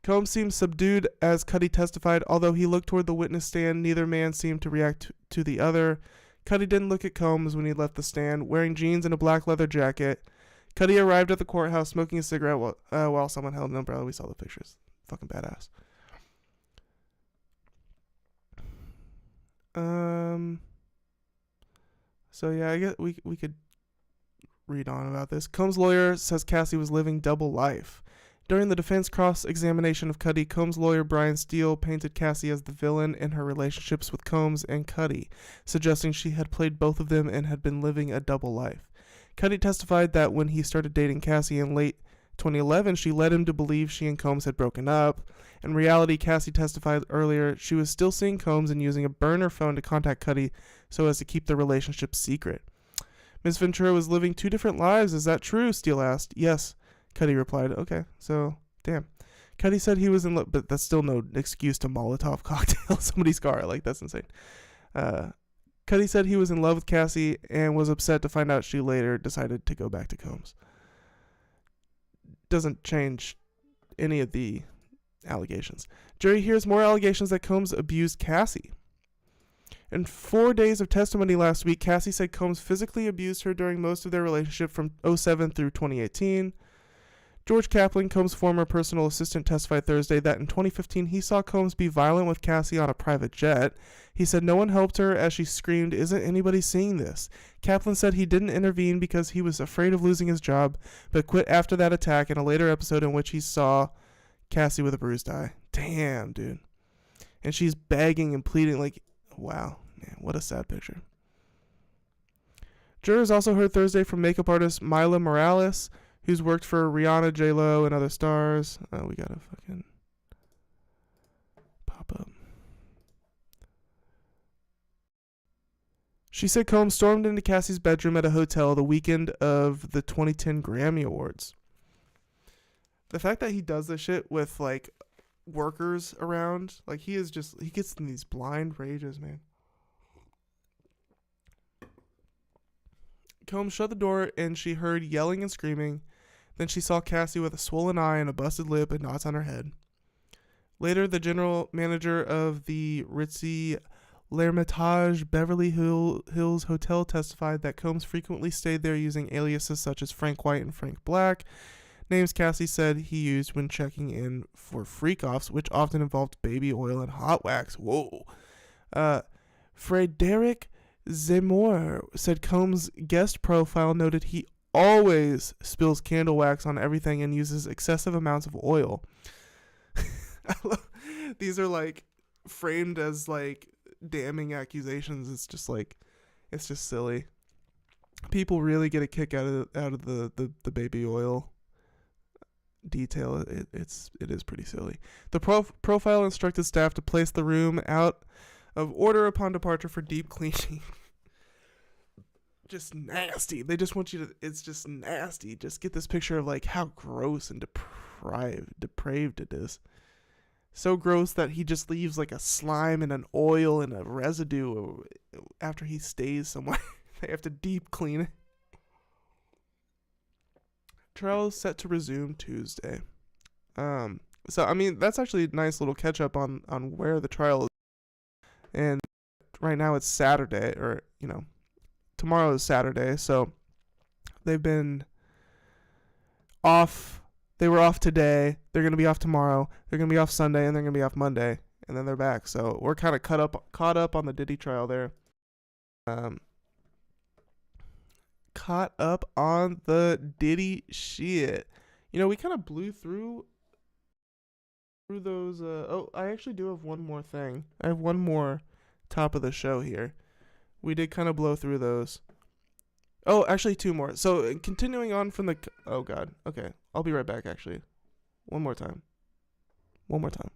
Combs seemed subdued as Cudi testified. Although he looked toward the witness stand, neither man seemed to react to the other. Cudi didn't look at Combs when he left the stand, wearing jeans and a black leather jacket. Cudi arrived at the courthouse smoking a cigarette while someone held an umbrella. We saw the pictures. Fucking badass. So yeah, I guess we could read on about this. Combs' lawyer says Cassie was living double life. During the defense cross-examination of Cudi, Combs' lawyer Brian Steele painted Cassie as the villain in her relationships with Combs and Cudi, suggesting she had played both of them and had been living a double life. Cudi testified that when he started dating Cassie in late 2011, she led him to believe she and Combs had broken up. In reality, Cassie testified earlier she was still seeing Combs and using a burner phone to contact Cudi so as to keep the relationship secret. Ms. Ventura was living two different lives. Is that true? Steele asked. Yes, Cudi replied. Okay, so, damn. Cudi said he was in love, but that's still no excuse to Molotov cocktail somebody's car. Like, that's insane. Cudi said he was in love with Cassie and was upset to find out she later decided to go back to Combs. Doesn't change any of the allegations. Jury hears more allegations that Combs abused Cassie. In 4 days of testimony last week, Cassie said Combs physically abused her during most of their relationship from 2007 through 2018. George Kaplan, Combs' former personal assistant, testified Thursday that in 2015 he saw Combs be violent with Cassie on a private jet. He said no one helped her as she screamed, "Isn't anybody seeing this?" Kaplan said he didn't intervene because he was afraid of losing his job, but quit after that attack in a later episode in which he saw Cassie with a bruised eye. Damn, dude. And she's begging and pleading like, wow, man, what a sad picture. Jurors also heard Thursday from makeup artist Mila Morales, who's worked for Rihanna, J-Lo, and other stars. We gotta fucking pop up. She said Combs stormed into Cassie's bedroom at a hotel the weekend of the 2010 Grammy Awards. The fact that he does this shit with, like, workers around, like, he gets in these blind rages, man. Combs shut the door and she heard yelling and screaming. Then she saw Cassie with a swollen eye and a busted lip and knots on her head. Later, the general manager of the ritzy L'Hermitage Beverly Hills Hotel testified that Combs frequently stayed there using aliases such as Frank White and Frank Black, names Cassie said he used when checking in for freak-offs, which often involved baby oil and hot wax. Whoa. Frederic Zemmour said Combs' guest profile noted he always spills candle wax on everything and uses excessive amounts of oil. These are like framed as like damning accusations. It's just silly. People really get a kick out of the baby oil detail. It is pretty silly. The profile instructed staff to place the room out of order upon departure for deep cleaning. Just nasty. They just want you to, it's just nasty. Just get this picture of like how gross and depraved it is. So gross that he just leaves like a slime and an oil and a residue after he stays somewhere. They have to deep clean it. Trial is set to resume Tuesday. So I mean that's actually a nice little catch up on where the trial is. And right now it's Saturday, or tomorrow is Saturday, so they've been off. They were off today. They're going to be off tomorrow. They're going to be off Sunday, and they're going to be off Monday, and then they're back. So we're kind of caught up on the Diddy trial there. Caught up on the Diddy shit. We kind of blew through those. I actually do have one more thing. I have one more top of the show here. We did kind of blow through those. Oh, actually, two more. So continuing on from the. Oh God. Okay, I'll be right back. Actually, one more time. One more time.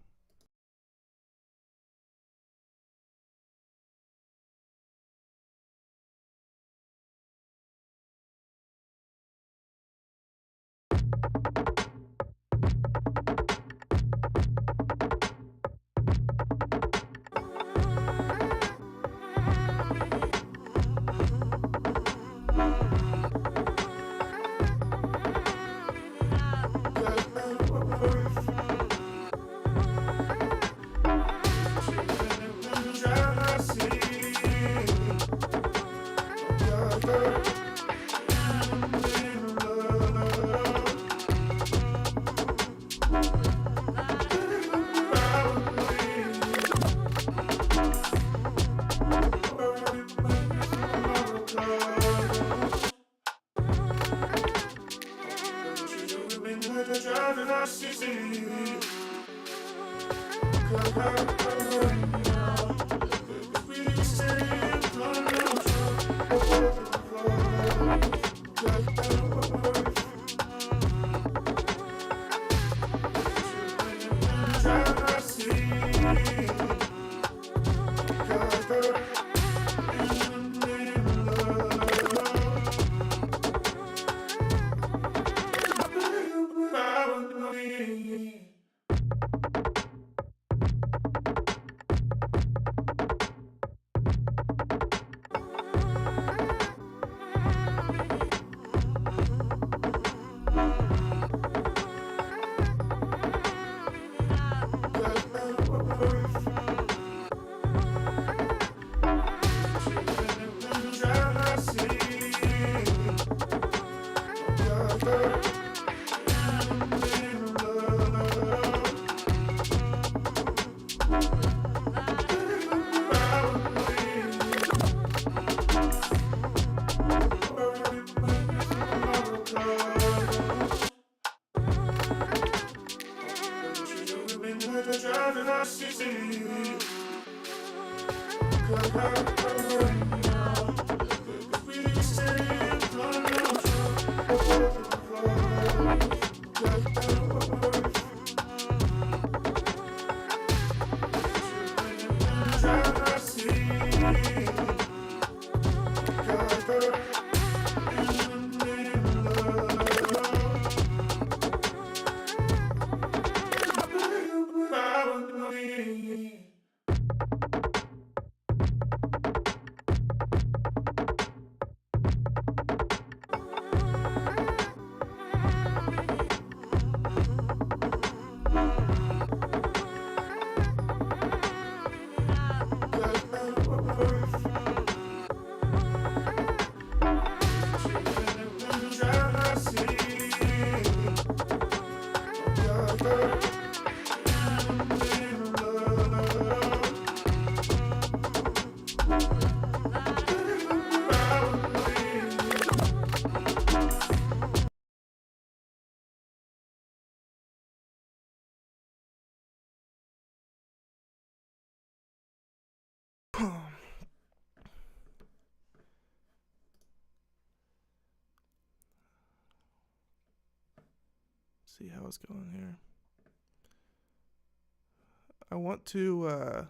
See how it's going here. I want to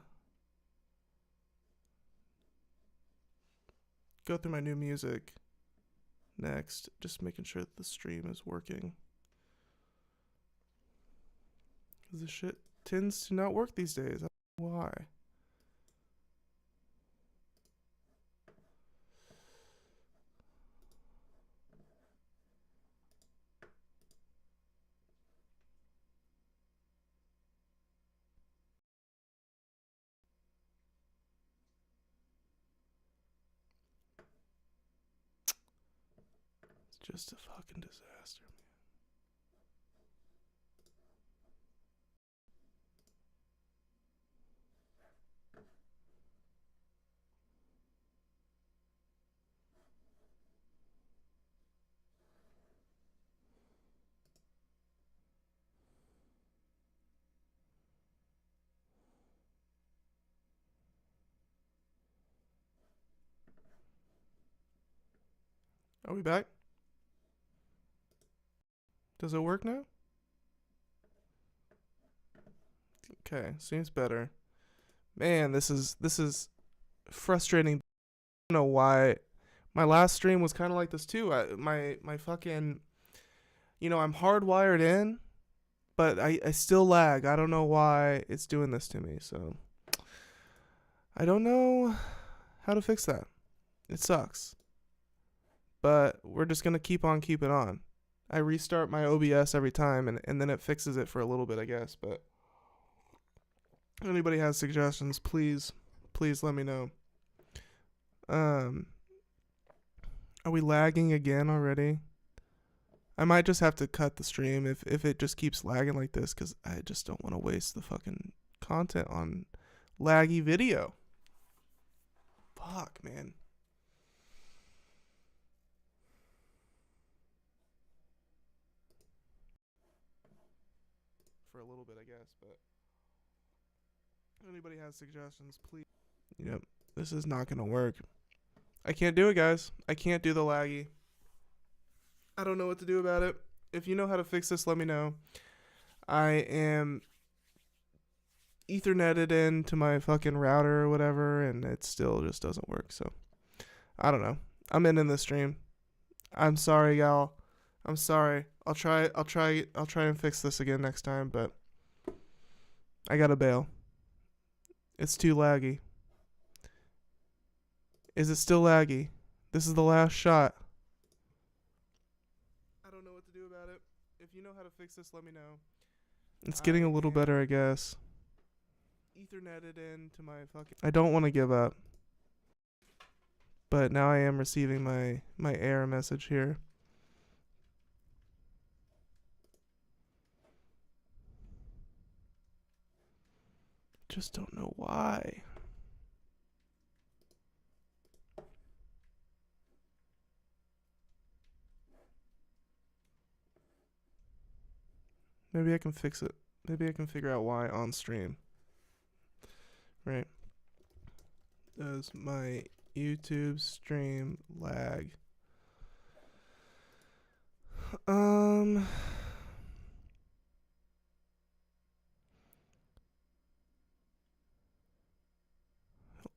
go through my new music next, just making sure that the stream is working. Because this shit tends to not work these days. I don't know why. It's just a fucking disaster. Are we back? Does it work now? Okay, seems better. Man, this is frustrating. I don't know why. My last stream was kind of like this too. My fucking, I'm hardwired in, but I still lag. I don't know why it's doing this to me. So I don't know how to fix that. It sucks. But we're just gonna keep on keeping on. I restart my OBS every time, and then it fixes it for a little bit, I guess. But if anybody has suggestions, please let me know. Are we lagging again already? I might just have to cut the stream if it just keeps lagging like this, because I just don't want to waste the fucking content on laggy video. Fuck, man. For a little bit, I guess, but if anybody has suggestions, please. Yep, this is not gonna work. I can't do it, guys. I can't do the laggy. I don't know what to do about it. If you know how to fix this, let me know. I am Etherneted into my fucking router or whatever, and it still just doesn't work. So I don't know. I'm in this stream. I'm sorry, y'all. I'm sorry. I'll try and fix this again next time, but I gotta bail. It's too laggy. Is it still laggy? This is the last shot. I don't know what to do about it. If you know how to fix this, let me know. It's getting a little better, I guess. Etherneted into my fucking... I don't want to give up. But now I am receiving my error message here. Just don't know why. Maybe I can fix it. Maybe I can figure out why on stream. Right. Does my YouTube stream lag?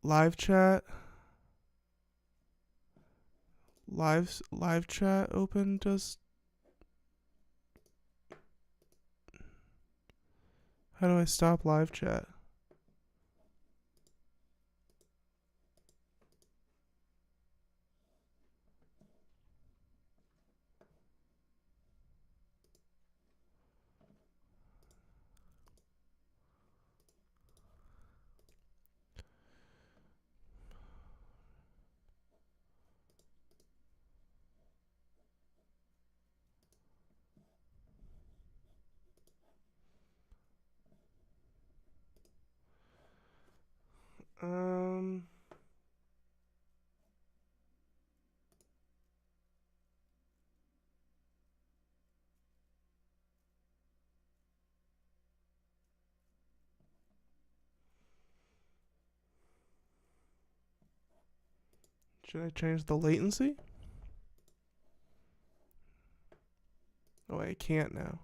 Live chat. Live chat open. Just how do I stop live chat? Should I change the latency? Oh, I can't now.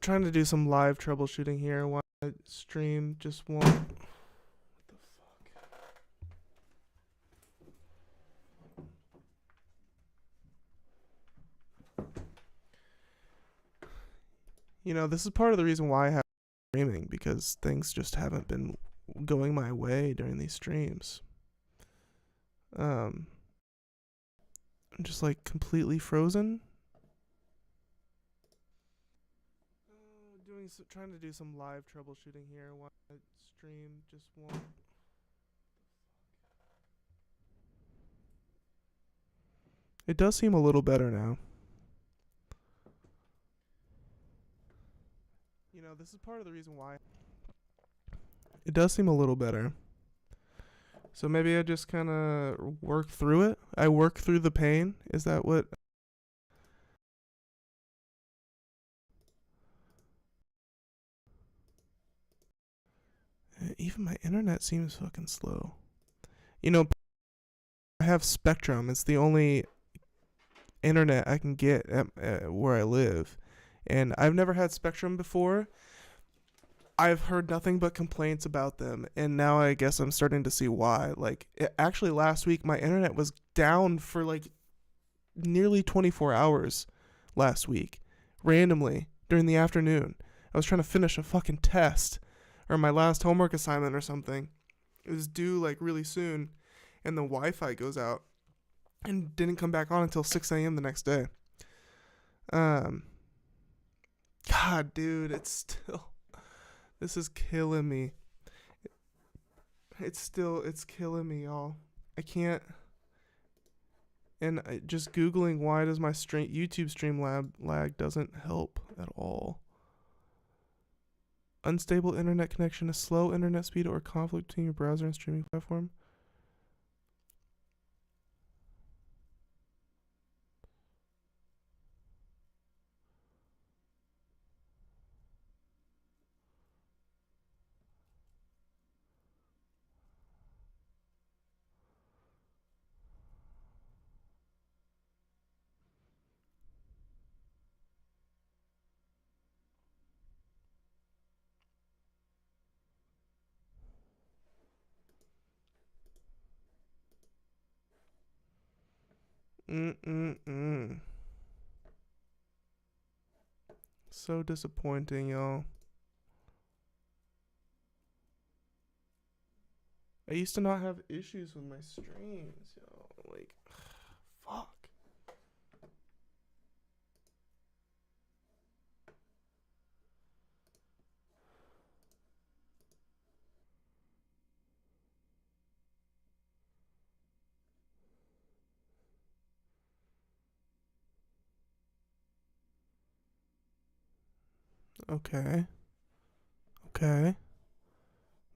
Trying to do some live troubleshooting here. Why stream just won't. What the fuck? You know, this is part of the reason why I have streaming, because things just haven't been going my way during these streams. I'm just like completely frozen. Trying to do some live troubleshooting here. Why stream just won't. It does seem a little better now. You know, this is part of the reason why. It does seem a little better. So maybe I just kind of work through it. I work through the pain. Is that what? Even my internet seems fucking slow. You know, I have Spectrum. It's the only internet I can get at where I live. And I've never had Spectrum before. I've heard nothing but complaints about them. And now I guess I'm starting to see why. Like, actually last week, my internet was down for like nearly 24 hours last week. Randomly, during the afternoon. I was trying to finish a fucking test. Or my last homework assignment or something. It was due like really soon. And the Wi-Fi goes out. And didn't come back on until 6 a.m. the next day. God, dude, it's still... This is killing me. It's killing me, y'all. I can't... And just Googling why does my YouTube stream lag doesn't help at all. Unstable internet connection, a slow internet speed, or conflict between your browser and streaming platform. So disappointing, y'all. I used to not have issues with my streams, y'all. Like, fuck. Okay.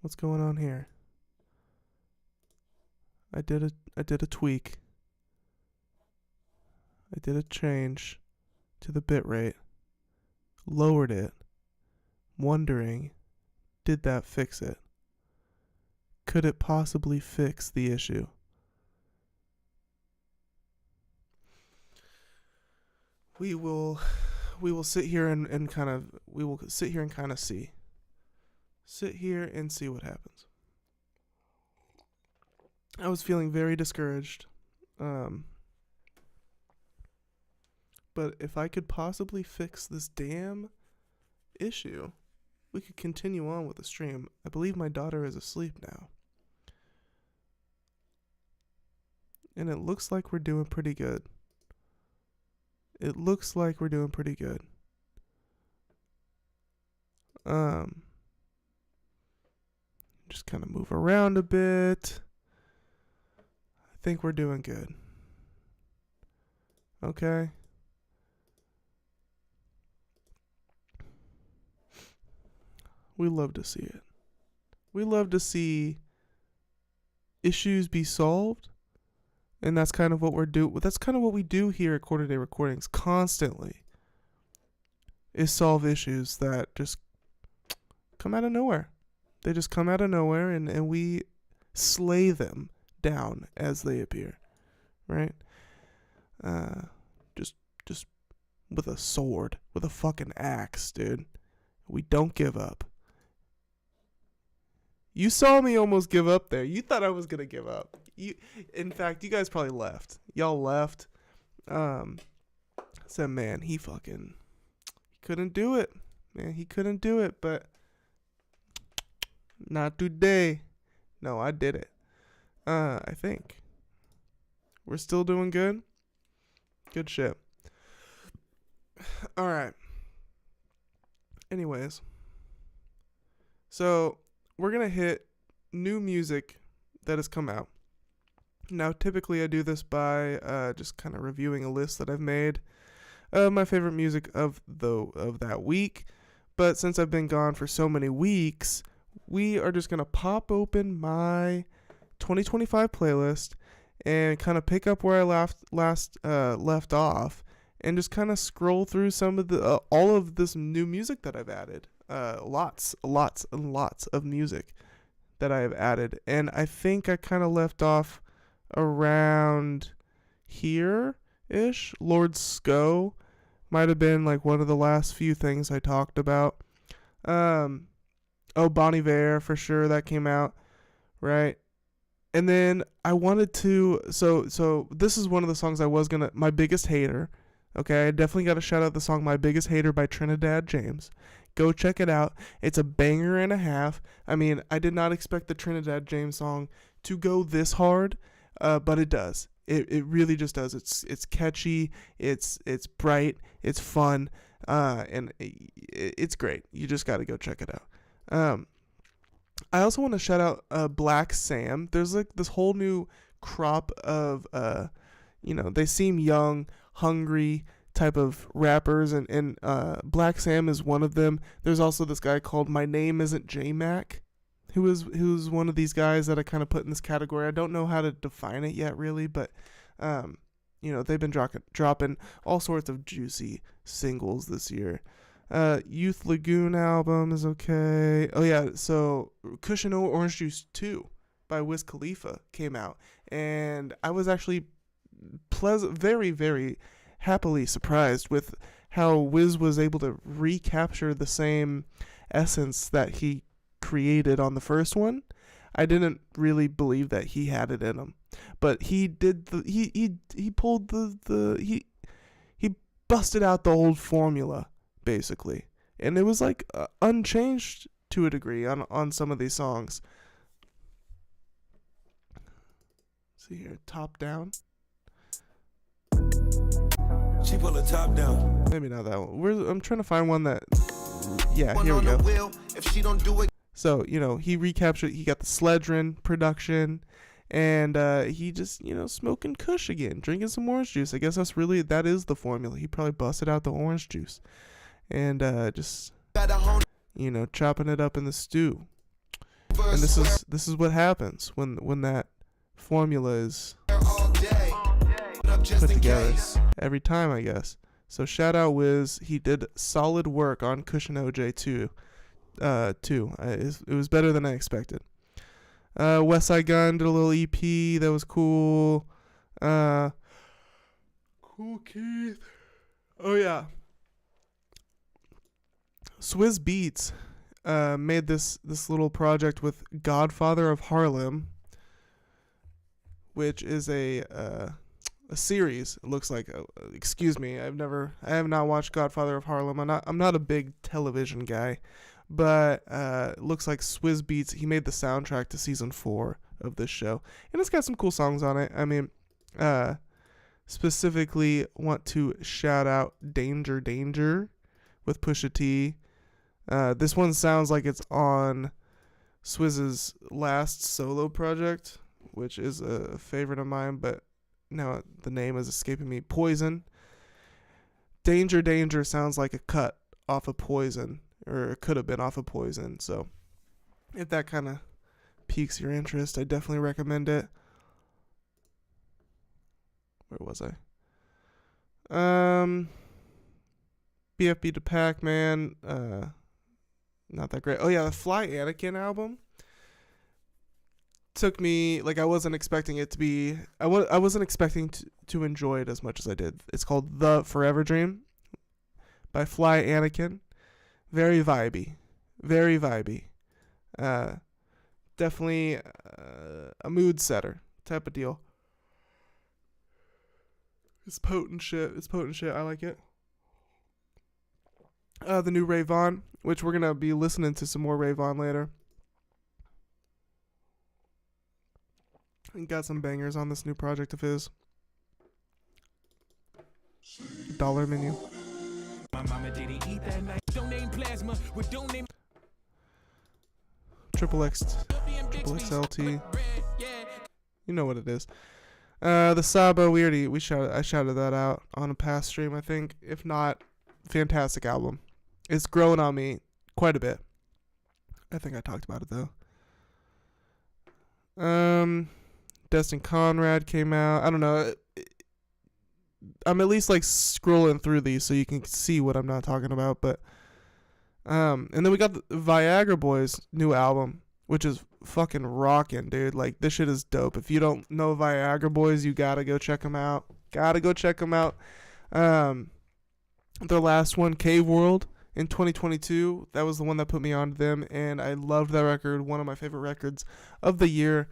What's going on here? I did a tweak. I did a change to the bitrate. Lowered it. Wondering, did that fix it? Could it possibly fix the issue? We will sit here and kind of see. Sit here and see what happens. I was feeling very discouraged. But if I could possibly fix this damn issue, we could continue on with the stream. I believe my daughter is asleep now. And it looks like we're doing pretty good. Just kind of move around a bit. I think we're doing good. Okay. We love to see it. We love to see issues be solved. And that's kind of what that's kind of what we do here at Quarter Day Recordings constantly. Is solve issues that just come out of nowhere. They just come out of nowhere and we slay them down as they appear. Right? Just with a sword, with a fucking axe, dude. We don't give up. You saw me almost give up there. You thought I was going to give up. In fact, you guys probably left. Y'all left. Said, man, he couldn't do it. Man, he couldn't do it, but not today. No, I did it. I think. We're still doing good? Good shit. Alright. Anyways. So, we're going to hit new music that has come out. Now, typically I do this by just kind of reviewing a list that I've made of my favorite music of that week. But since I've been gone for so many weeks, we are just going to pop open my 2025 playlist and kind of pick up where I left off and just kind of scroll through some of the all of this new music that I've added. Lots and lots of music that I have added. And I think I kind of left off around here-ish. Lord Sco might have been like one of the last few things I talked about. Bon Iver for sure, that came out, right? And then I wanted to, so this is one of the songs I was gonna, My Biggest Hater. Okay, I definitely got to shout out the song My Biggest Hater by Trinidad James. Go check it out. It's a banger and a half. I mean, I did not expect the Trinidad James song to go this hard, but it does. It really just does. It's catchy. It's bright. It's fun. And it's great. You just got to go check it out. I also want to shout out Black Sam. There's like this whole new crop of they seem young, hungry type of rappers, and Black Sam is one of them. There's also this guy called My Name Isn't J-Mac, who's one of these guys that I kind of put in this category. I don't know how to define it yet, really, but they've been dropping all sorts of juicy singles this year. Youth Lagoon album is okay. Oh yeah, so Cushion Orange Juice 2 by Wiz Khalifa came out, and I was actually very, very happily surprised with how Wiz was able to recapture the same essence that he created on the first one. I didn't really believe that he had it in him, but he did. He pulled he busted out the old formula basically, and it was like unchanged to a degree on some of these songs. See here, Top Down. She pull the top down. Maybe not that one. I'm trying to find one that. Yeah, here we go. If she don't do it. So, he recaptured, he got the Sledgerin production, and he just, smoking kush again, drinking some orange juice. I guess that is the formula. He probably busted out the orange juice and just, chopping it up in the stew. And this is what happens when that formula is put together every time, I guess. So shout out Wiz. He did solid work on Cushion OJ too. It was better than I expected. West Side Gun did a little EP that was cool. Cool Keith. Oh yeah. Swizz Beatz made this little project with Godfather of Harlem, which is a series. It looks like. Excuse me. I have not watched Godfather of Harlem. I'm not a big television guy, but it looks like Swizz Beatz. He made the soundtrack to season 4 of this show, and it's got some cool songs on it. I mean, specifically want to shout out Danger Danger with Pusha T. This one sounds like it's on Swizz's last solo project, which is a favorite of mine, but now the name is escaping me. Poison. Danger Danger sounds like a cut off of Poison, or it could have been off of Poison. So if that kind of piques your interest, I definitely recommend it. Where was I? BFB to Pac-Man. Not that great. Oh yeah, the Fly Anakin album took me, like, I wasn't expecting it to be, I wasn't expecting to enjoy it as much as I did. It's called The Forever Dream by Fly Anakin. Very vibey. Very vibey. Definitely a mood setter type of deal. It's potent shit. I like it. The new Ray Vaughn, which we're gonna be listening to some more Ray Vaughn later. And got some bangers on this new project of his. Dollar Menu. My mama didn't eat that night. Donate plasma with donate Triple XLT. You know what it is. The Sabo, I shouted that out on a past stream, I think. If not, fantastic album. It's growing on me quite a bit. I think I talked about it though. Destin Conrad came out. I don't know. I'm at least like scrolling through these so you can see what I'm not talking about. But and then we got the Viagra Boys' new album, which is fucking rocking, dude. Like, this shit is dope. If you don't know Viagra Boys, you gotta go check them out. Their last one, Cave World, in 2022, that was the one that put me on to them, and I loved that record. One of my favorite records of the year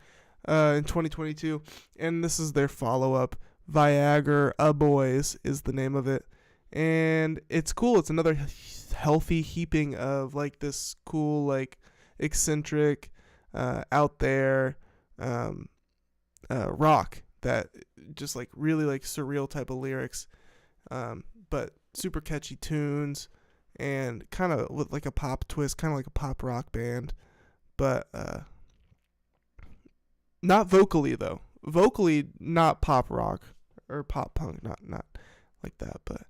in 2022. And this is their follow-up. Viagra Boys is the name of it. And it's cool. It's another healthy heaping of like this cool, like eccentric, out there rock that just like really like surreal type of lyrics, but super catchy tunes and kind of with like a pop twist, kind of like a pop rock band, but not vocally though. Vocally, not pop rock or pop punk, not like that, but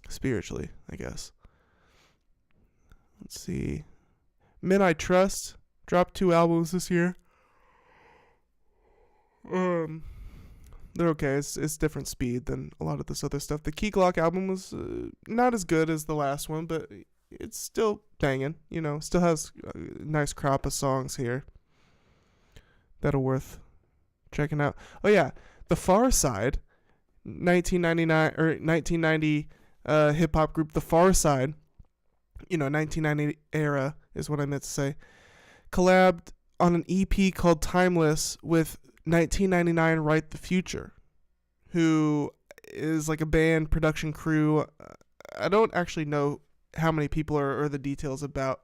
spiritually, I guess. Let's see. Men I Trust dropped 2 albums this year. They're okay. It's different speed than a lot of this other stuff. The Key Glock album was not as good as the last one, but it's still banging. You know, still has a nice crop of songs here that are worth checking out. Oh yeah, The Far Side, 1990 hip hop group. The Far Side, 1990 era is what I meant to say. Collabed on an EP called Timeless with 1999 Write the Future, who is like a band production crew. I don't actually know how many people or the details about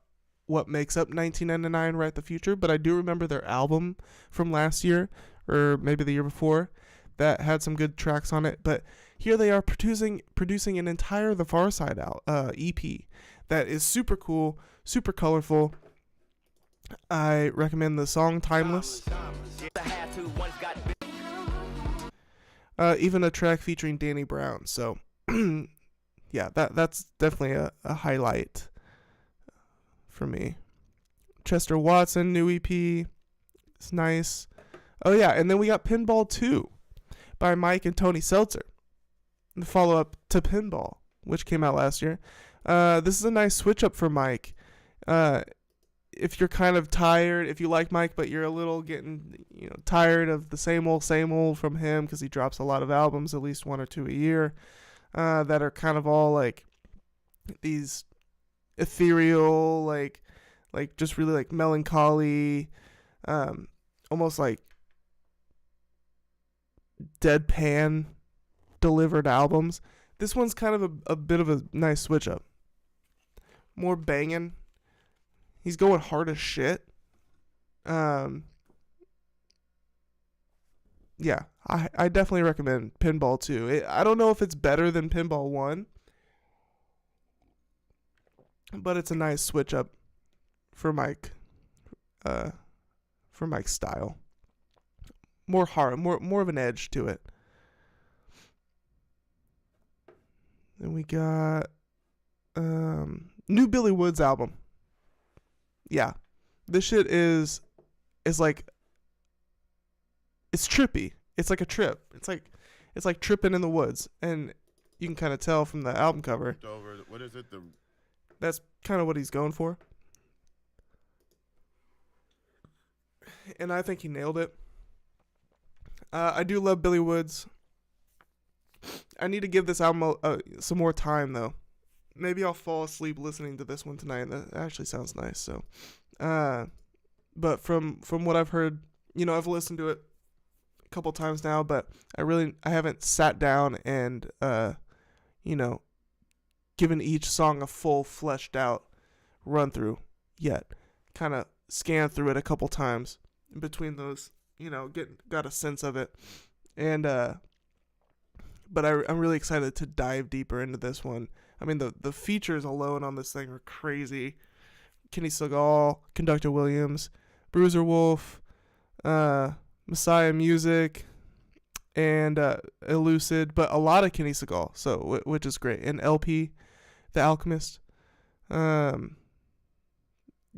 what makes up 1999 Write the Future, but I do remember their album from last year or maybe the year before that had some good tracks on it. But here they are producing an entire The Far Side EP that is super cool, super colorful. I recommend the song Timeless. Even a track featuring Danny Brown. So, yeah, that's definitely a highlight for me. Chester Watson, new EP. It's nice. Oh, yeah, and then we got Pinball 2 by Mike and Tony Seltzer. The follow-up to Pinball, which came out last year. This is a nice switch up for Mike. If you're kind of tired, if you like Mike, but you're a little getting, tired of the same old from him, because he drops a lot of albums, at least 1 or 2 a year, that are kind of all like these ethereal, like just really like melancholy, almost like deadpan delivered albums. This one's kind of a bit of a nice switch up. More banging. He's going hard as shit. Yeah, I definitely recommend Pinball 2. I don't know if it's better than Pinball 1, but it's a nice switch up for Mike. For Mike's style. More hard, more of an edge to it. Then we got new Billy Woods album. Yeah, this shit is like, it's trippy. It's like a trip. It's like tripping in the woods, and you can kind of tell from the album cover. What is it? That's kind of what he's going for, and I think he nailed it. I do love Billy Woods. I need to give this album some more time though. Maybe I'll fall asleep listening to this one tonight. That actually sounds nice. So, but from what I've heard, I've listened to it a couple times now, but I haven't sat down and, given each song a full fleshed out run through yet. Kind of scanned through it a couple times in between those, got a sense of it. And but I'm really excited to dive deeper into this one. I mean, the features alone on this thing are crazy. Kenny Segal, Conductor Williams, Bruiser Wolf, Messiah Music, and Elucid, but a lot of Kenny Segal, so which is great. And LP, The Alchemist,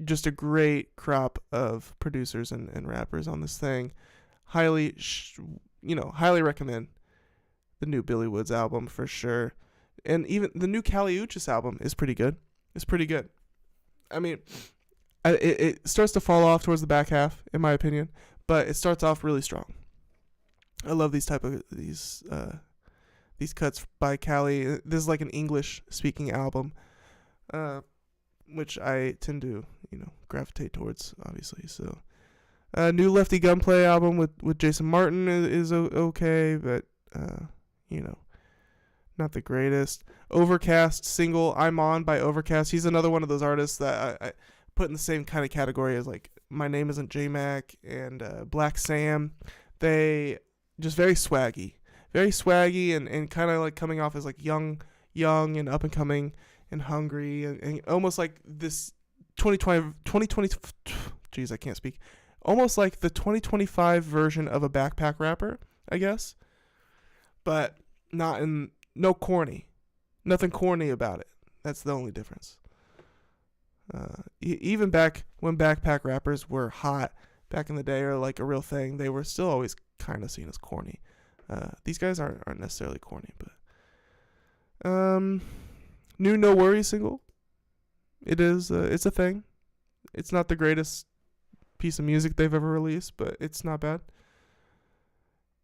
just a great crop of producers and rappers on this thing. Highly recommend the new Billy Woods album for sure. And even the new Kali Uchis album is pretty good. It's pretty good. I mean, it starts to fall off towards the back half, in my opinion, but it starts off really strong. I love these cuts by Kali. This is like an English speaking album, which I tend to gravitate towards, obviously. So, new Lefty Gunplay album with Jason Martin is okay, but not the greatest. Overcast single I'm On by Overcast. He's another one of those artists that I put in the same kind of category as like My Name Isn't J-Mac and Black Sam. They just very swaggy and kind of like coming off as like young and up and coming and hungry and almost like this 2020 geez, I can't speak. Almost like the 2025 version of a backpack rapper, I guess. But no corny. Nothing corny about it. That's the only difference. Even back when backpack rappers were hot back in the day or like a real thing, they were still always kind of seen as corny. These guys aren't necessarily corny, but new No Worries single. It is it's a thing. It's not the greatest piece of music they've ever released, but it's not bad.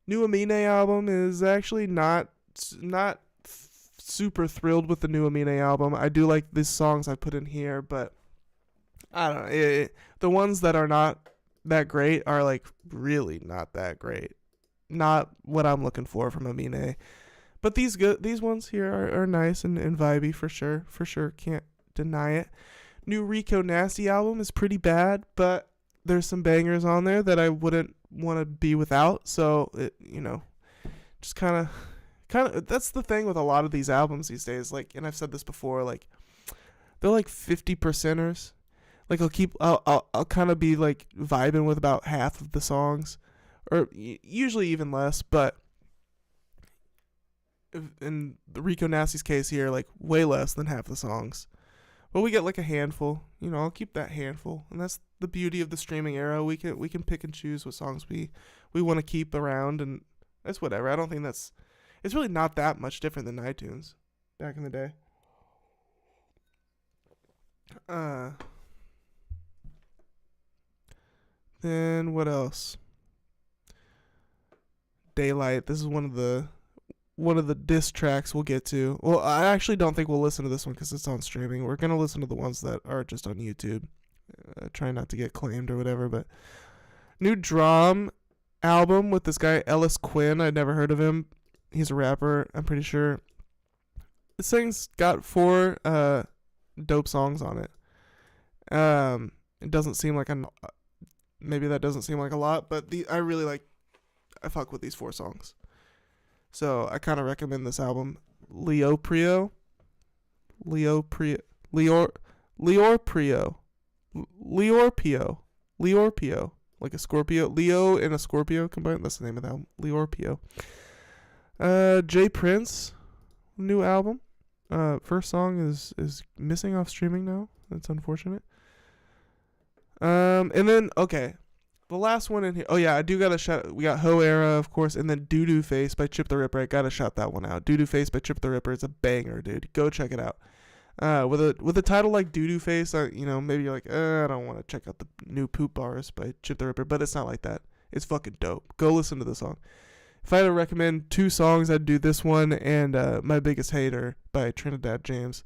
New Amine album is actually not super thrilled with the new Amine album. I do like these songs I put in here, but I don't know. The ones that are not that great are like really not that great. Not what I'm looking for from Amine. But these ones here are nice and vibey for sure. For sure, can't deny it. New Rico Nasty album is pretty bad, but there's some bangers on there that I wouldn't want to be without. So it, just kind of that's the thing with a lot of these albums these days. Like, and I've said this before, like they're like 50%ers. Like I'll kind of be like vibing with about half of the songs, or usually even less. But in the Rico Nasty's case here, like way less than half the songs. But we get like a handful. I'll keep that handful, and that's the beauty of the streaming era. We can pick and choose what songs we want to keep around, and that's whatever. I don't think it's really not that much different than iTunes back in the day. Then what else? Daylight. This is one of the diss tracks we'll get to. Well, I actually don't think we'll listen to this one because it's on streaming. We're gonna listen to the ones that are just on YouTube. Try not to get claimed or whatever. But new Drum album with this guy Ellis Quinn. I'd never heard of him. He's a rapper, I'm pretty sure. This thing's got 4 dope songs on it. It doesn't seem like maybe that doesn't seem like a lot, but I fuck with these 4 songs. So I kind of recommend this album. Leorprio, like a Scorpio. Leo and a Scorpio combined. That's the name of the album. Leorpio. Jay Prince, new album. First song is missing off streaming now. That's unfortunate. And then the last one in here. Oh yeah, I do gotta shout. We got Ho Era, of course, and then Doo Doo Face by Chip the Ripper. I gotta shout that one out. Doo Doo Face by Chip the Ripper. It's a banger, dude. Go check it out. With a title like Doo Doo Face, maybe you're like, I don't want to check out the new Poop Bars by Chip the Ripper, but it's not like that. It's fucking dope. Go listen to the song. If I had to recommend 2 songs, I'd do this one and My Biggest Hater by Trinidad James.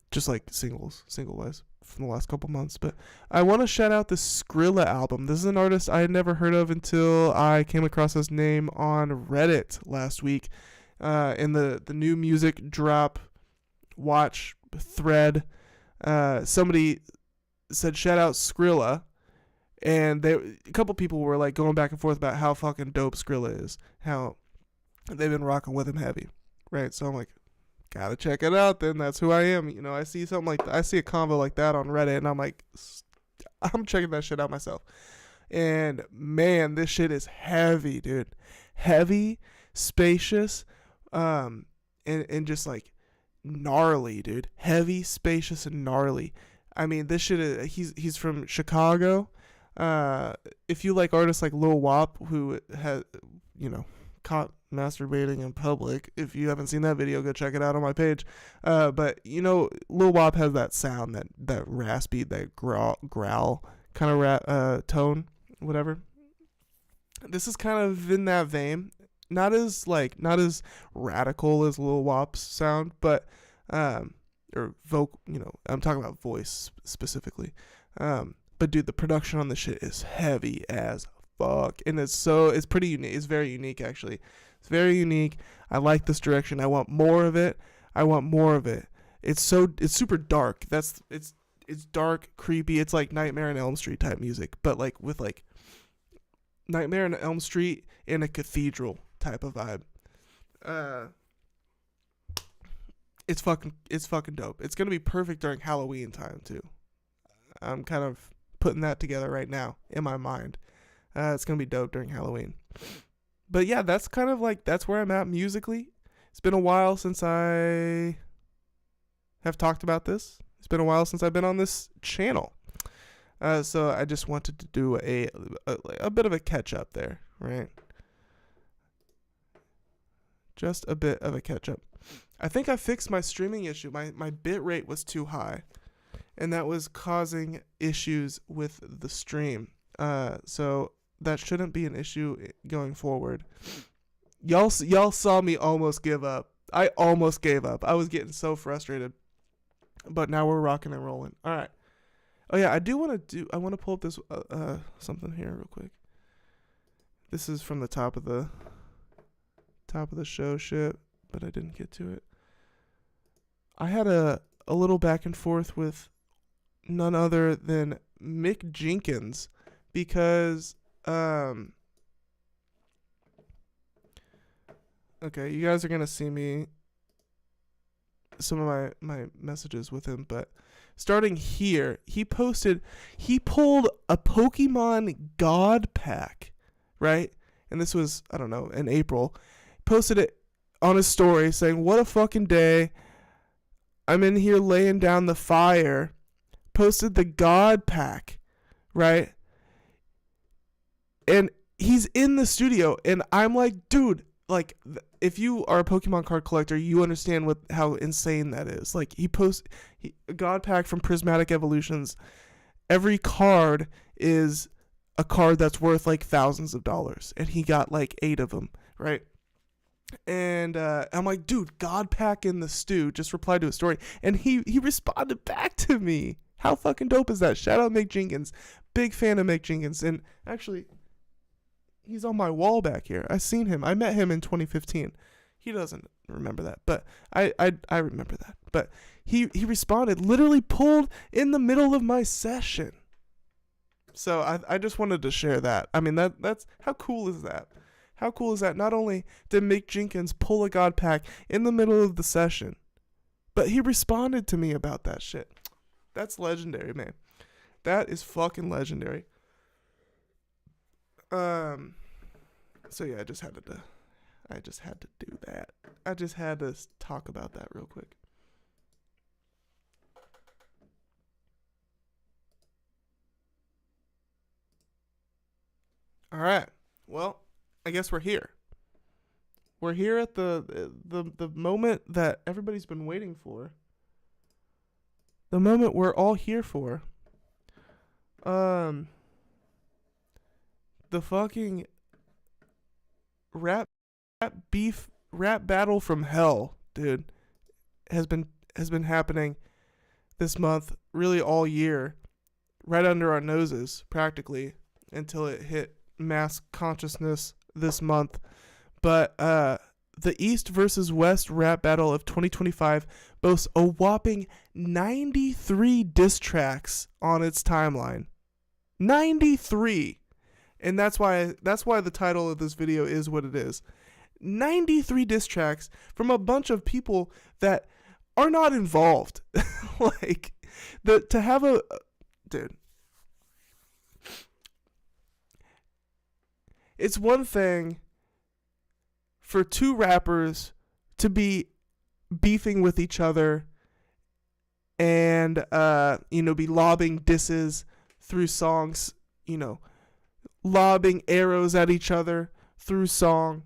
Just like single-wise from the last couple months. But I want to shout out the Skrilla album. This is an artist I had never heard of until I came across his name on Reddit last week. In the new music drop watch thread. Somebody said shout out Skrilla, and a couple people were like going back and forth about how fucking dope Skrilla is, how they've been rocking with him heavy, right? So I'm like, gotta check it out. Then that's who I am. You know, I see something like I see a convo like that on Reddit, and I'm like, I'm checking that shit out myself. And man, this shit is heavy, dude. Heavy, spacious, and just like gnarly, dude. Heavy, spacious, and gnarly. I mean, this shit is, he's from Chicago. If you like artists like Lil Wop, who has, you know, caught masturbating in public, if you haven't seen that video, go check it out on my page. But you know, Lil Wop has that sound, that raspy, that growl kind of tone, whatever. This is kind of in that vein. Not as radical as Lil Wop's sound, but or vocal, you know, I'm talking about voice specifically. But dude, the production on this shit is heavy as fuck, and it's pretty unique. It's very unique, actually. It's very unique. I like this direction. I want more of it. It's super dark. It's dark, creepy. It's like Nightmare on Elm Street type music, but like with like Nightmare on Elm Street in a cathedral type of vibe. It's fucking dope. It's gonna be perfect during Halloween time too. I'm kind of putting that together right now in my mind. It's gonna be dope during Halloween. But yeah, that's kind of like, that's where I'm at musically. It's been a while since I have talked about this. It's been a while since I've been on this channel. So I just wanted to do a bit of a catch up there, right? Just a bit of a catch up. I think I fixed my streaming issue. My bit rate was too high, and that was causing issues with the stream. So that shouldn't be an issue going forward. Y'all saw me almost give up. I almost gave up. I was getting so frustrated. But now we're rocking and rolling. All right. Oh yeah, I want to pull up this something here real quick. This is from the top of the show shit, but I didn't get to it. I had a little back and forth with none other than Mick Jenkins, because okay, you guys are gonna see me some of my messages with him, but starting here, he pulled a Pokemon God pack, right? And this was, I don't know, in April. Posted it on his story saying, "What a fucking day. I'm in here laying down the fire." Posted the God pack, right? And he's in the studio, and I'm like, dude, like, if you are a Pokemon card collector, you understand how insane that is. Like, a God pack from Prismatic Evolutions. Every card is a card that's worth like thousands of dollars, and he got like 8 of them, right? And I'm like, dude, God pack in the stew. Just replied to his story, and he responded back to me. How fucking dope is that? Shout out Mick Jenkins. Big fan of Mick Jenkins. And actually, he's on my wall back here. I seen him. I met him in 2015. He doesn't remember that, but I remember that. But he responded, literally pulled in the middle of my session. So I just wanted to share that. I mean, that's how cool is that? How cool is that? Not only did Mick Jenkins pull a God pack in the middle of the session, but he responded to me about that shit. That's legendary, man. That is fucking legendary. So yeah, I just had to do that. I just had to talk about that real quick. All right. Well, I guess we're here. We're here at the moment that everybody's been waiting for. The moment we're all here for. The fucking rap battle from hell, dude, has been happening this month, really all year, right under our noses, practically, until it hit mass consciousness this month. But the East versus West rap battle of 2025 boasts a whopping 93 diss tracks on its timeline. 93. And that's why the title of this video is what it is. 93 diss tracks from a bunch of people that are not involved. Like, to have a dude. It's one thing for two rappers to be beefing with each other and be lobbing disses through songs, lobbing arrows at each other through song.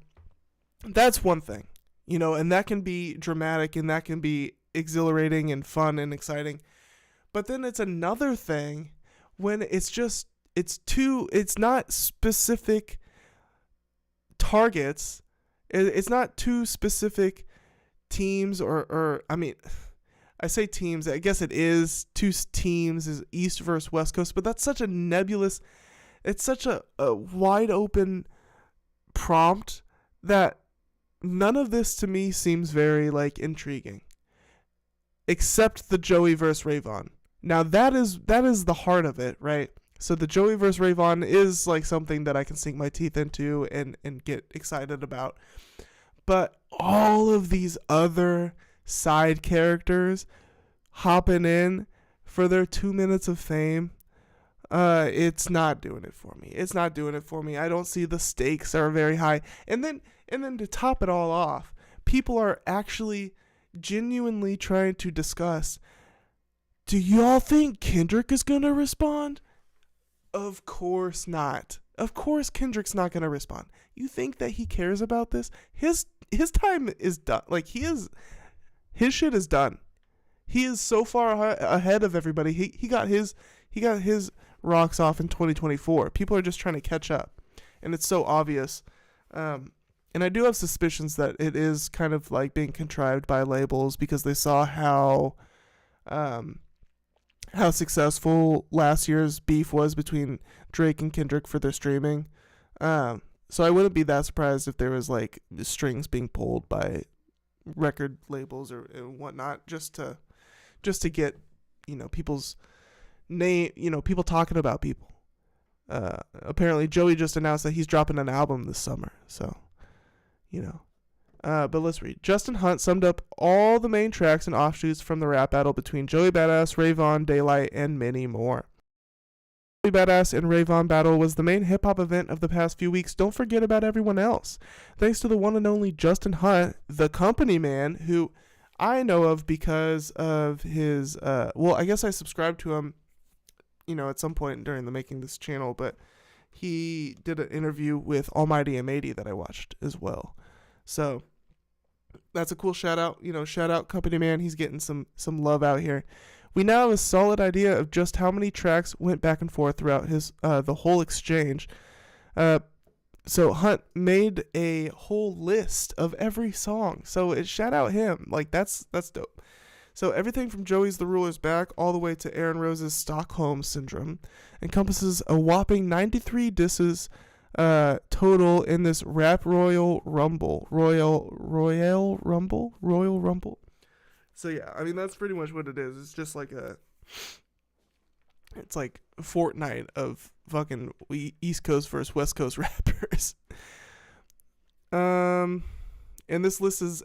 That's one thing, and that can be dramatic and that can be exhilarating and fun and exciting. But then it's another thing when it's not specific targets. It's not two specific teams or I say teams, I guess it is two teams, is East versus West Coast, but that's such a nebulous, it's such a wide open prompt that none of this to me seems very intriguing, except the Joey versus Rayvon. Now that is the heart of it, right? So the Joey versus Rayvon is something that I can sink my teeth into and get excited about. But all of these other side characters hopping in for their 2 minutes of fame, it's not doing it for me. It's not doing it for me. I don't see the stakes are very high. And then to top it all off, people are actually genuinely trying to discuss, do y'all think Kendrick is going to respond? Of course not. Of course Kendrick's not going to respond. You think that he cares about this? His time is done. His shit is done. He is so far ahead of everybody. He got his rocks off in 2024. People are just trying to catch up, and it's so obvious. And I do have suspicions that it is kind of being contrived by labels because they saw how successful last year's beef was between Drake and Kendrick for their streaming. So I wouldn't be that surprised if there was strings being pulled by record labels or whatnot just to get people's name, people talking about people. Apparently Joey just announced that he's dropping an album this summer, so but let's read. Justin Hunt summed up all the main tracks and offshoots from the rap battle between Joey Badass, Rayvon, Daylight, and many more. Joey Badass and Rayvon battle was the main hip-hop event of the past few weeks. Don't forget about everyone else. Thanks to the one and only Justin Hunt, the company man, who I know of because of his, I guess I subscribed to him, at some point during the making this channel, but he did an interview with Almighty M80 that I watched as well. So that's a cool shout out, shout out company man. He's getting some love out here. We now have a solid idea of just how many tracks went back and forth throughout his the whole exchange. So Hunt made a whole list of every song. So shout out him. That's dope. So everything from Joey's The Ruler's Back all the way to Aaron Rose's Stockholm Syndrome encompasses a whopping 93 disses total in this Rap Royal Rumble. So yeah, that's pretty much what it is. It's just it's like a fortnight of fucking East Coast versus West Coast rappers. And this list is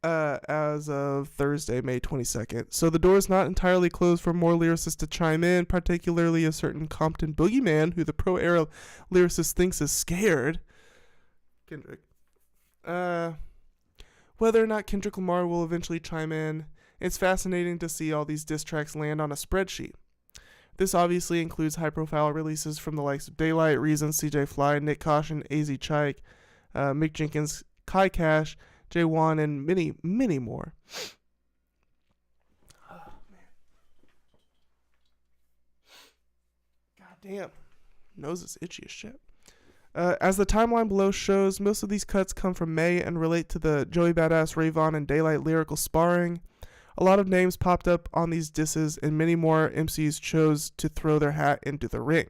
as of Thursday, May 22nd. So the door is not entirely closed for more lyricists to chime in, particularly a certain Compton boogeyman who the pro-era lyricist thinks is scared. Kendrick. Whether or not Kendrick Lamar will eventually chime in, it's fascinating to see all these diss tracks land on a spreadsheet. This obviously includes high-profile releases from the likes of Daylight, Reason, CJ Fly, Nick Caution, AZ Chike, Mick Jenkins, Kai Cash, J1, and many, many more. Oh, man. God damn. Nose is itchy as shit. As the timeline below shows, most of these cuts come from May and relate to the Joey Badass, Rayvon, and Daylight lyrical sparring. A lot of names popped up on these disses, and many more MCs chose to throw their hat into the ring.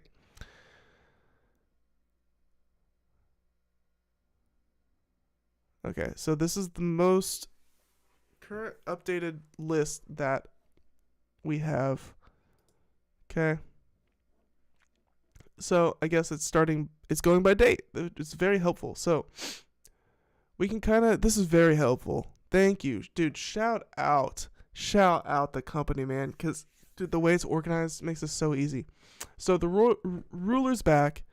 Okay, so this is the most current updated list that we have. Okay. So I guess it's going by date. It's very helpful. So we can this is very helpful. Thank you, dude. Shout out the company, man, because dude, the way it's organized makes this so easy. So the ruler's back.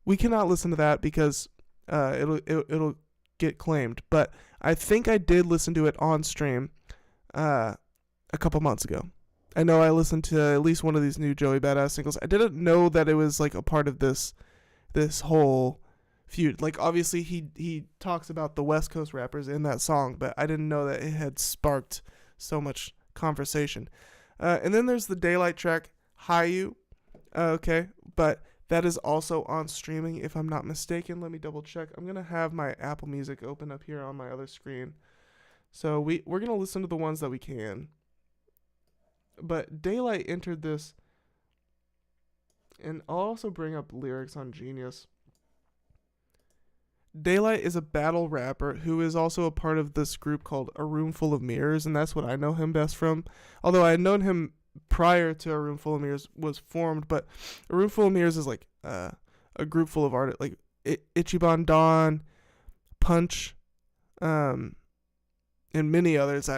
We cannot listen to that because it'll get claimed. But I think I did listen to it on stream a couple months ago. I know I listened to at least one of these new Joey Badass singles. I didn't know that it was like a part of this whole feud. Like obviously he talks about the West Coast rappers in that song, but I didn't know that it had sparked so much conversation. And then there's the Daylight track, Hayu. Okay, but that is also on streaming if I'm not mistaken. Let me double check. I'm gonna have my Apple Music open up here on my other screen. So we're gonna listen to the ones that we can. But Daylight entered this, and I'll also bring up lyrics on Genius. Daylight is a battle rapper who is also a part of this group called A Room Full of Mirrors, and that's what I know him best from. Although I had known him prior to A Room Full of Mirrors was formed, but A Room Full of Mirrors is like a group full of artists like Ichiban Dawn, Punch, and many others.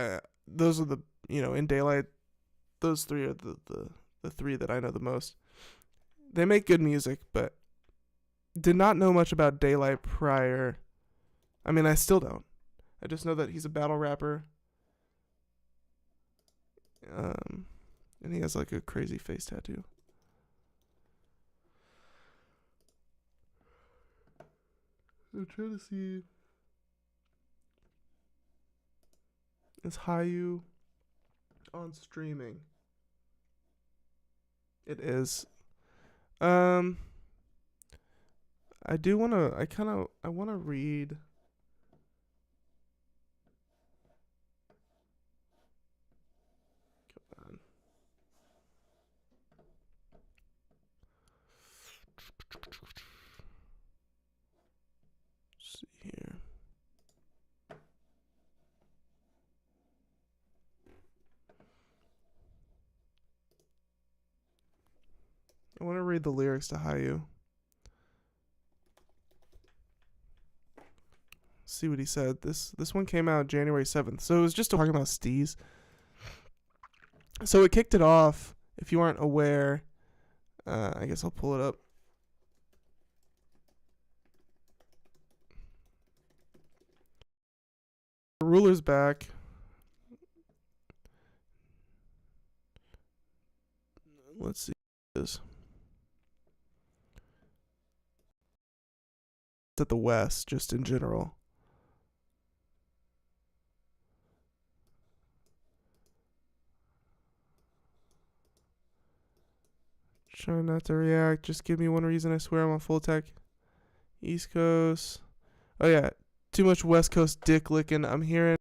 Those are the in Daylight. Those three are the three that I know the most. They make good music, but did not know much about Daylight prior. I mean, I still don't. I just know that he's a battle rapper. And he has like a crazy face tattoo. I'm trying to see. Is Hayu on streaming? It is. I do want to. I want to read. Come on. Let's see here. I want to read the lyrics to Hayu. See what he said. This one came out January 7th. So it was just talking about steez. So it kicked it off. If you aren't aware, I guess I'll pull it up. The ruler's back. Let's see this. It's at the West, just in general. Trying not to react. Just give me one reason. I swear I'm on full tech. East Coast. Oh yeah, too much West Coast dick licking. I'm hearing.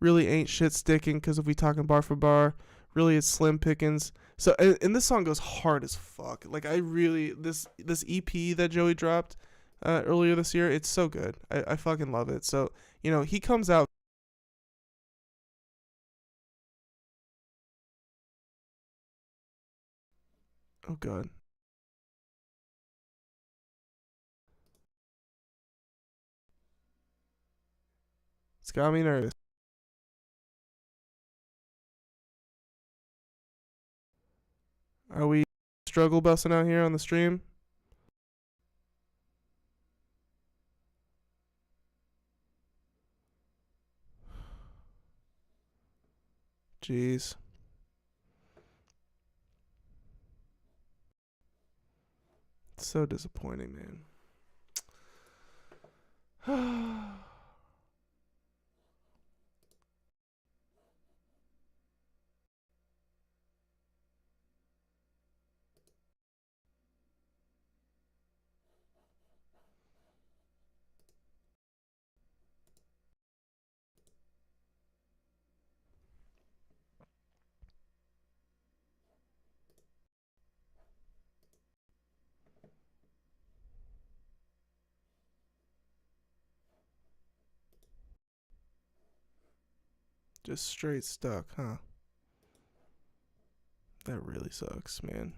Really ain't shit sticking. Cause if we talking bar for bar, really it's slim pickings. So and this song goes hard as fuck. Like I really this EP that Joey dropped earlier this year. It's so good. I fucking love it. So he comes out. Oh god. It's got me nervous. Are we struggle busting out here on the stream? Jeez. It's so disappointing, man. Just straight stuck, huh? That really sucks, man.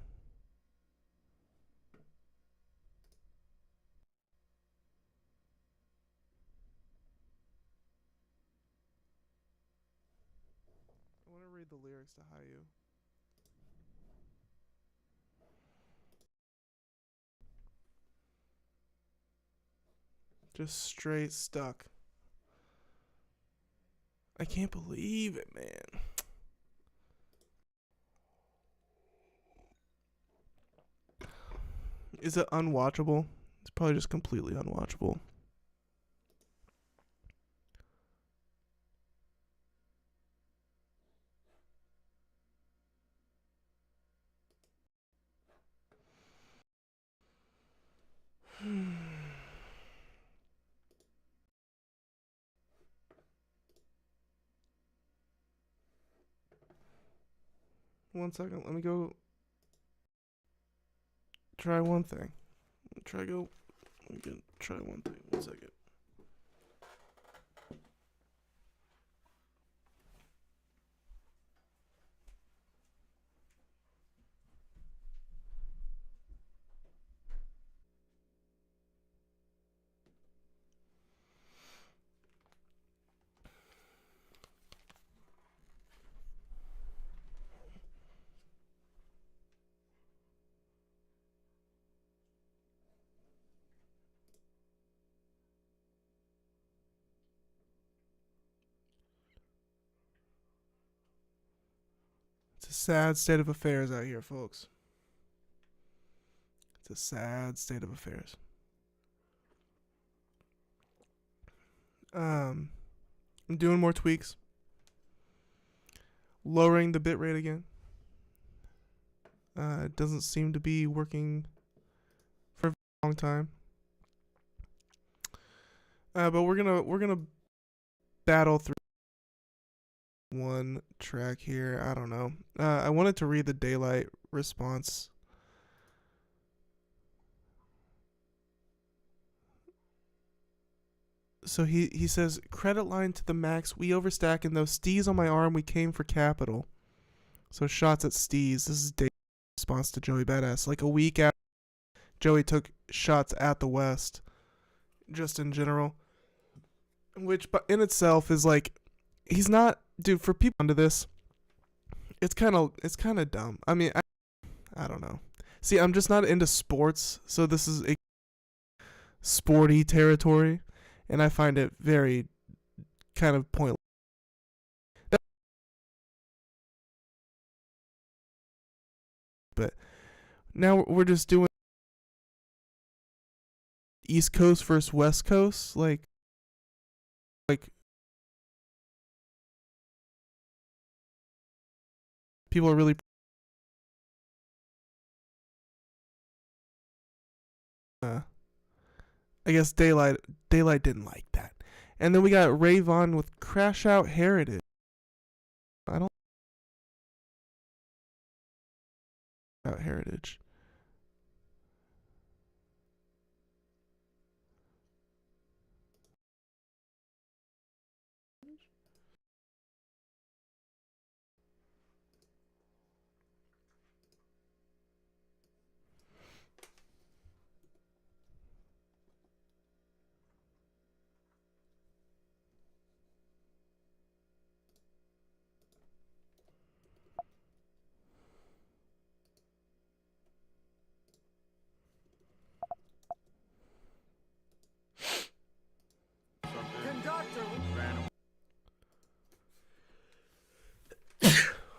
I want to read the lyrics to Hayu. Just straight stuck. I can't believe it, man. Is it unwatchable? It's probably just completely unwatchable. One second, let me go try one thing. Let me try one thing. 1 second. It's a sad state of affairs out here, folks. It's a sad state of affairs. I'm doing more tweaks. Lowering the bitrate again. It doesn't seem to be working for a long time. But we're gonna battle through one track here. I don't know. I wanted to read the daylight response. So he says, credit line to the max. We overstack and those stees on my arm. We came for capital. So shots at stees. This is Dave's response to Joey Badass. Like a week after Joey took shots at the West, just in general, which in itself is like, he's not, dude. For people into this, it's kind of dumb. I mean, I don't know. See, I'm just not into sports, so this is a sporty territory, and I find it very kind of pointless. But now we're just doing East Coast versus West Coast, like people are really I guess Daylight didn't like that. And then we got Ray Vaughn with Crash Out Heritage. I don't out Heritage.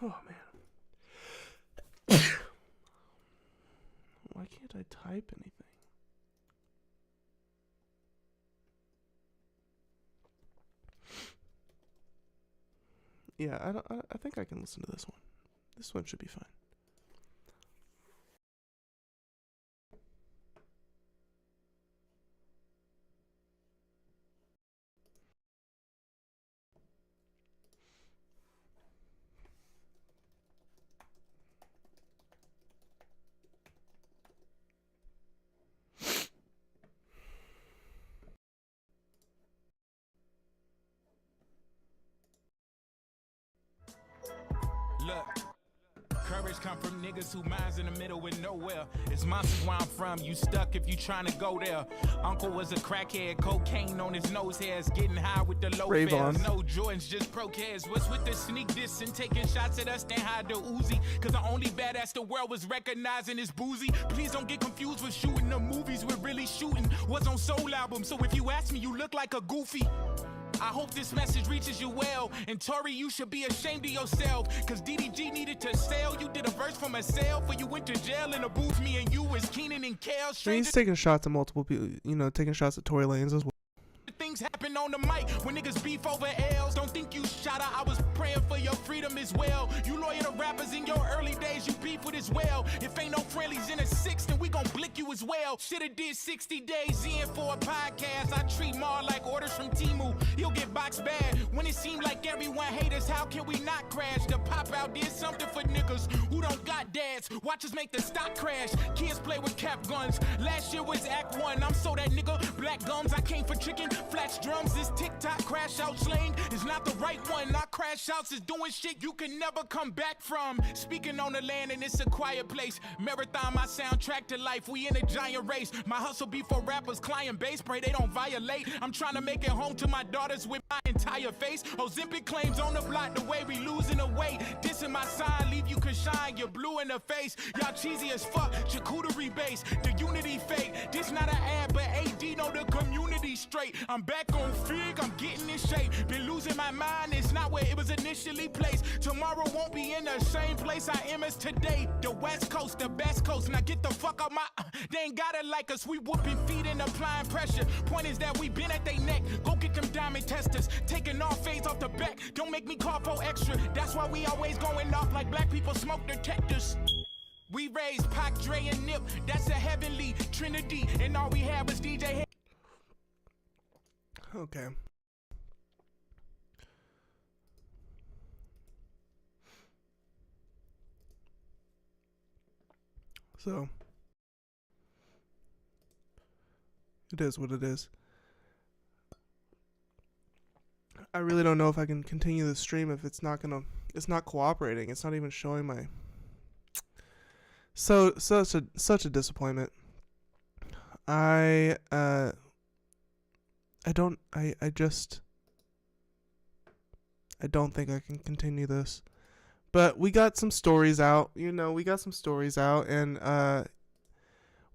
Oh man. Why can't I type anything? Yeah, I think I can listen to this one. This one should be fine. Look. Courage come from niggas who minds in the middle with nowhere. It's monsters where I'm from, you stuck if you trying to go there. Uncle was a crackhead, cocaine on his nose hairs, getting high with the low fares. No Jordans, just pro cares. What's with the sneak diss and taking shots at us, then hide the Uzi? Cause the only badass the world was recognizing is boozy. Please don't get confused with shooting the movies we're really shooting. Was on Soul album, so if you ask me, you look like a goofy. I hope this message reaches you well. And Tori, you should be ashamed of yourself. Cause DDG needed to sell. You did a verse from a sale. For you went to jail in a booth. Me and you was Keenan and Kel. He's taking shots at multiple people, you know, taking shots at Tory Lanez as well. Things happen on the mic when niggas beef over L's. Don't think you shot her, I was praying for your freedom as well. You loyal to rappers in your early days, you beef with as well. If ain't no friendlies in a six, then we gon' blick you as well. Shoulda did 60 days in for a podcast. I treat Mar like orders from Timu. He'll get boxed bad. When it seemed like everyone hate us, how can we not crash? The pop out did something for niggas who don't got dads. Watch us make the stock crash. Kids play with cap guns. Last year was Act 1. I'm so that nigga. Black gums, I came for chicken. Flats drums, this TikTok crash out slang is not the right one. Not crash outs is doing shit you can never come back from. Speaking on the land and it's a quiet place. Marathon, my soundtrack to life. We in a giant race. My hustle be for rappers, client base. Pray they don't violate. I'm trying to make it home to my daughters with my entire face. Ozempic claims on the block the way we losing the weight. Dissing my sign, leave you can shine. You're blue in the face. Y'all cheesy as fuck. Charcuterie base, the unity fake. This not an ad, but AD know the community straight. I'm back on Fig, I'm getting in shape. Been losing my mind, it's not where it was initially placed. Tomorrow won't be in the same place I am as today. The West Coast, the best coast. Now get the fuck out my. They ain't gotta like us, we whooping feet and applying pressure. Point is that we been at they neck. Go get them diamond testers. Taking all fades off the back. Don't make me call for extra. That's why we always going off like black people smoke detectors. We raised Pac, Dre, and Nip. That's a heavenly trinity. And all we had was DJ. Okay. So, it is what it is. I really don't know if I can continue the stream if it's not cooperating. It's not even showing my. So such a disappointment. I don't think I can continue this. But we got some stories out, and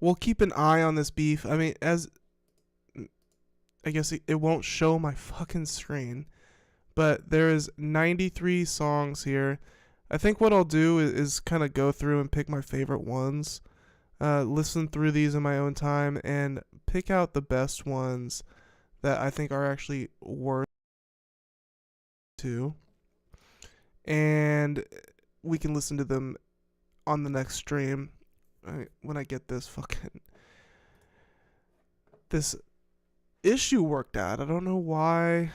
we'll keep an eye on this beef. I mean, I guess it won't show my fucking screen, but there is 93 songs here. I think what I'll do is kind of go through and pick my favorite ones, listen through these in my own time, and pick out the best ones that I think are actually worth to, and we can listen to them on the next stream when I get this issue worked out. I don't know why.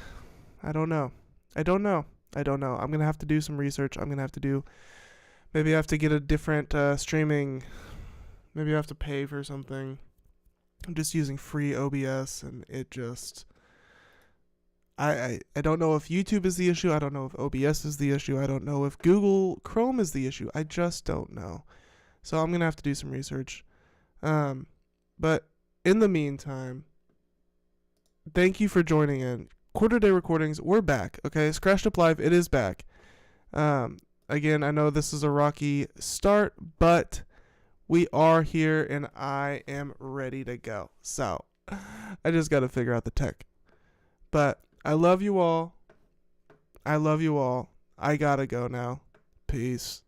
I don't know. I'm going to have to do some research. Maybe I have to get a different streaming. Maybe I have to pay for something. I'm just using free OBS, and it just. I don't know if YouTube is the issue. I don't know if OBS is the issue. I don't know if Google Chrome is the issue. I just don't know. So I'm going to have to do some research. But in the meantime, thank you for joining in. Quarter Day Recordings, we're back. Okay, Scratched Up Live, it is back. Again, I know this is a rocky start, but we are here and I am ready to go. So I just got to figure out the tech. But I love you all. I gotta go now. Peace.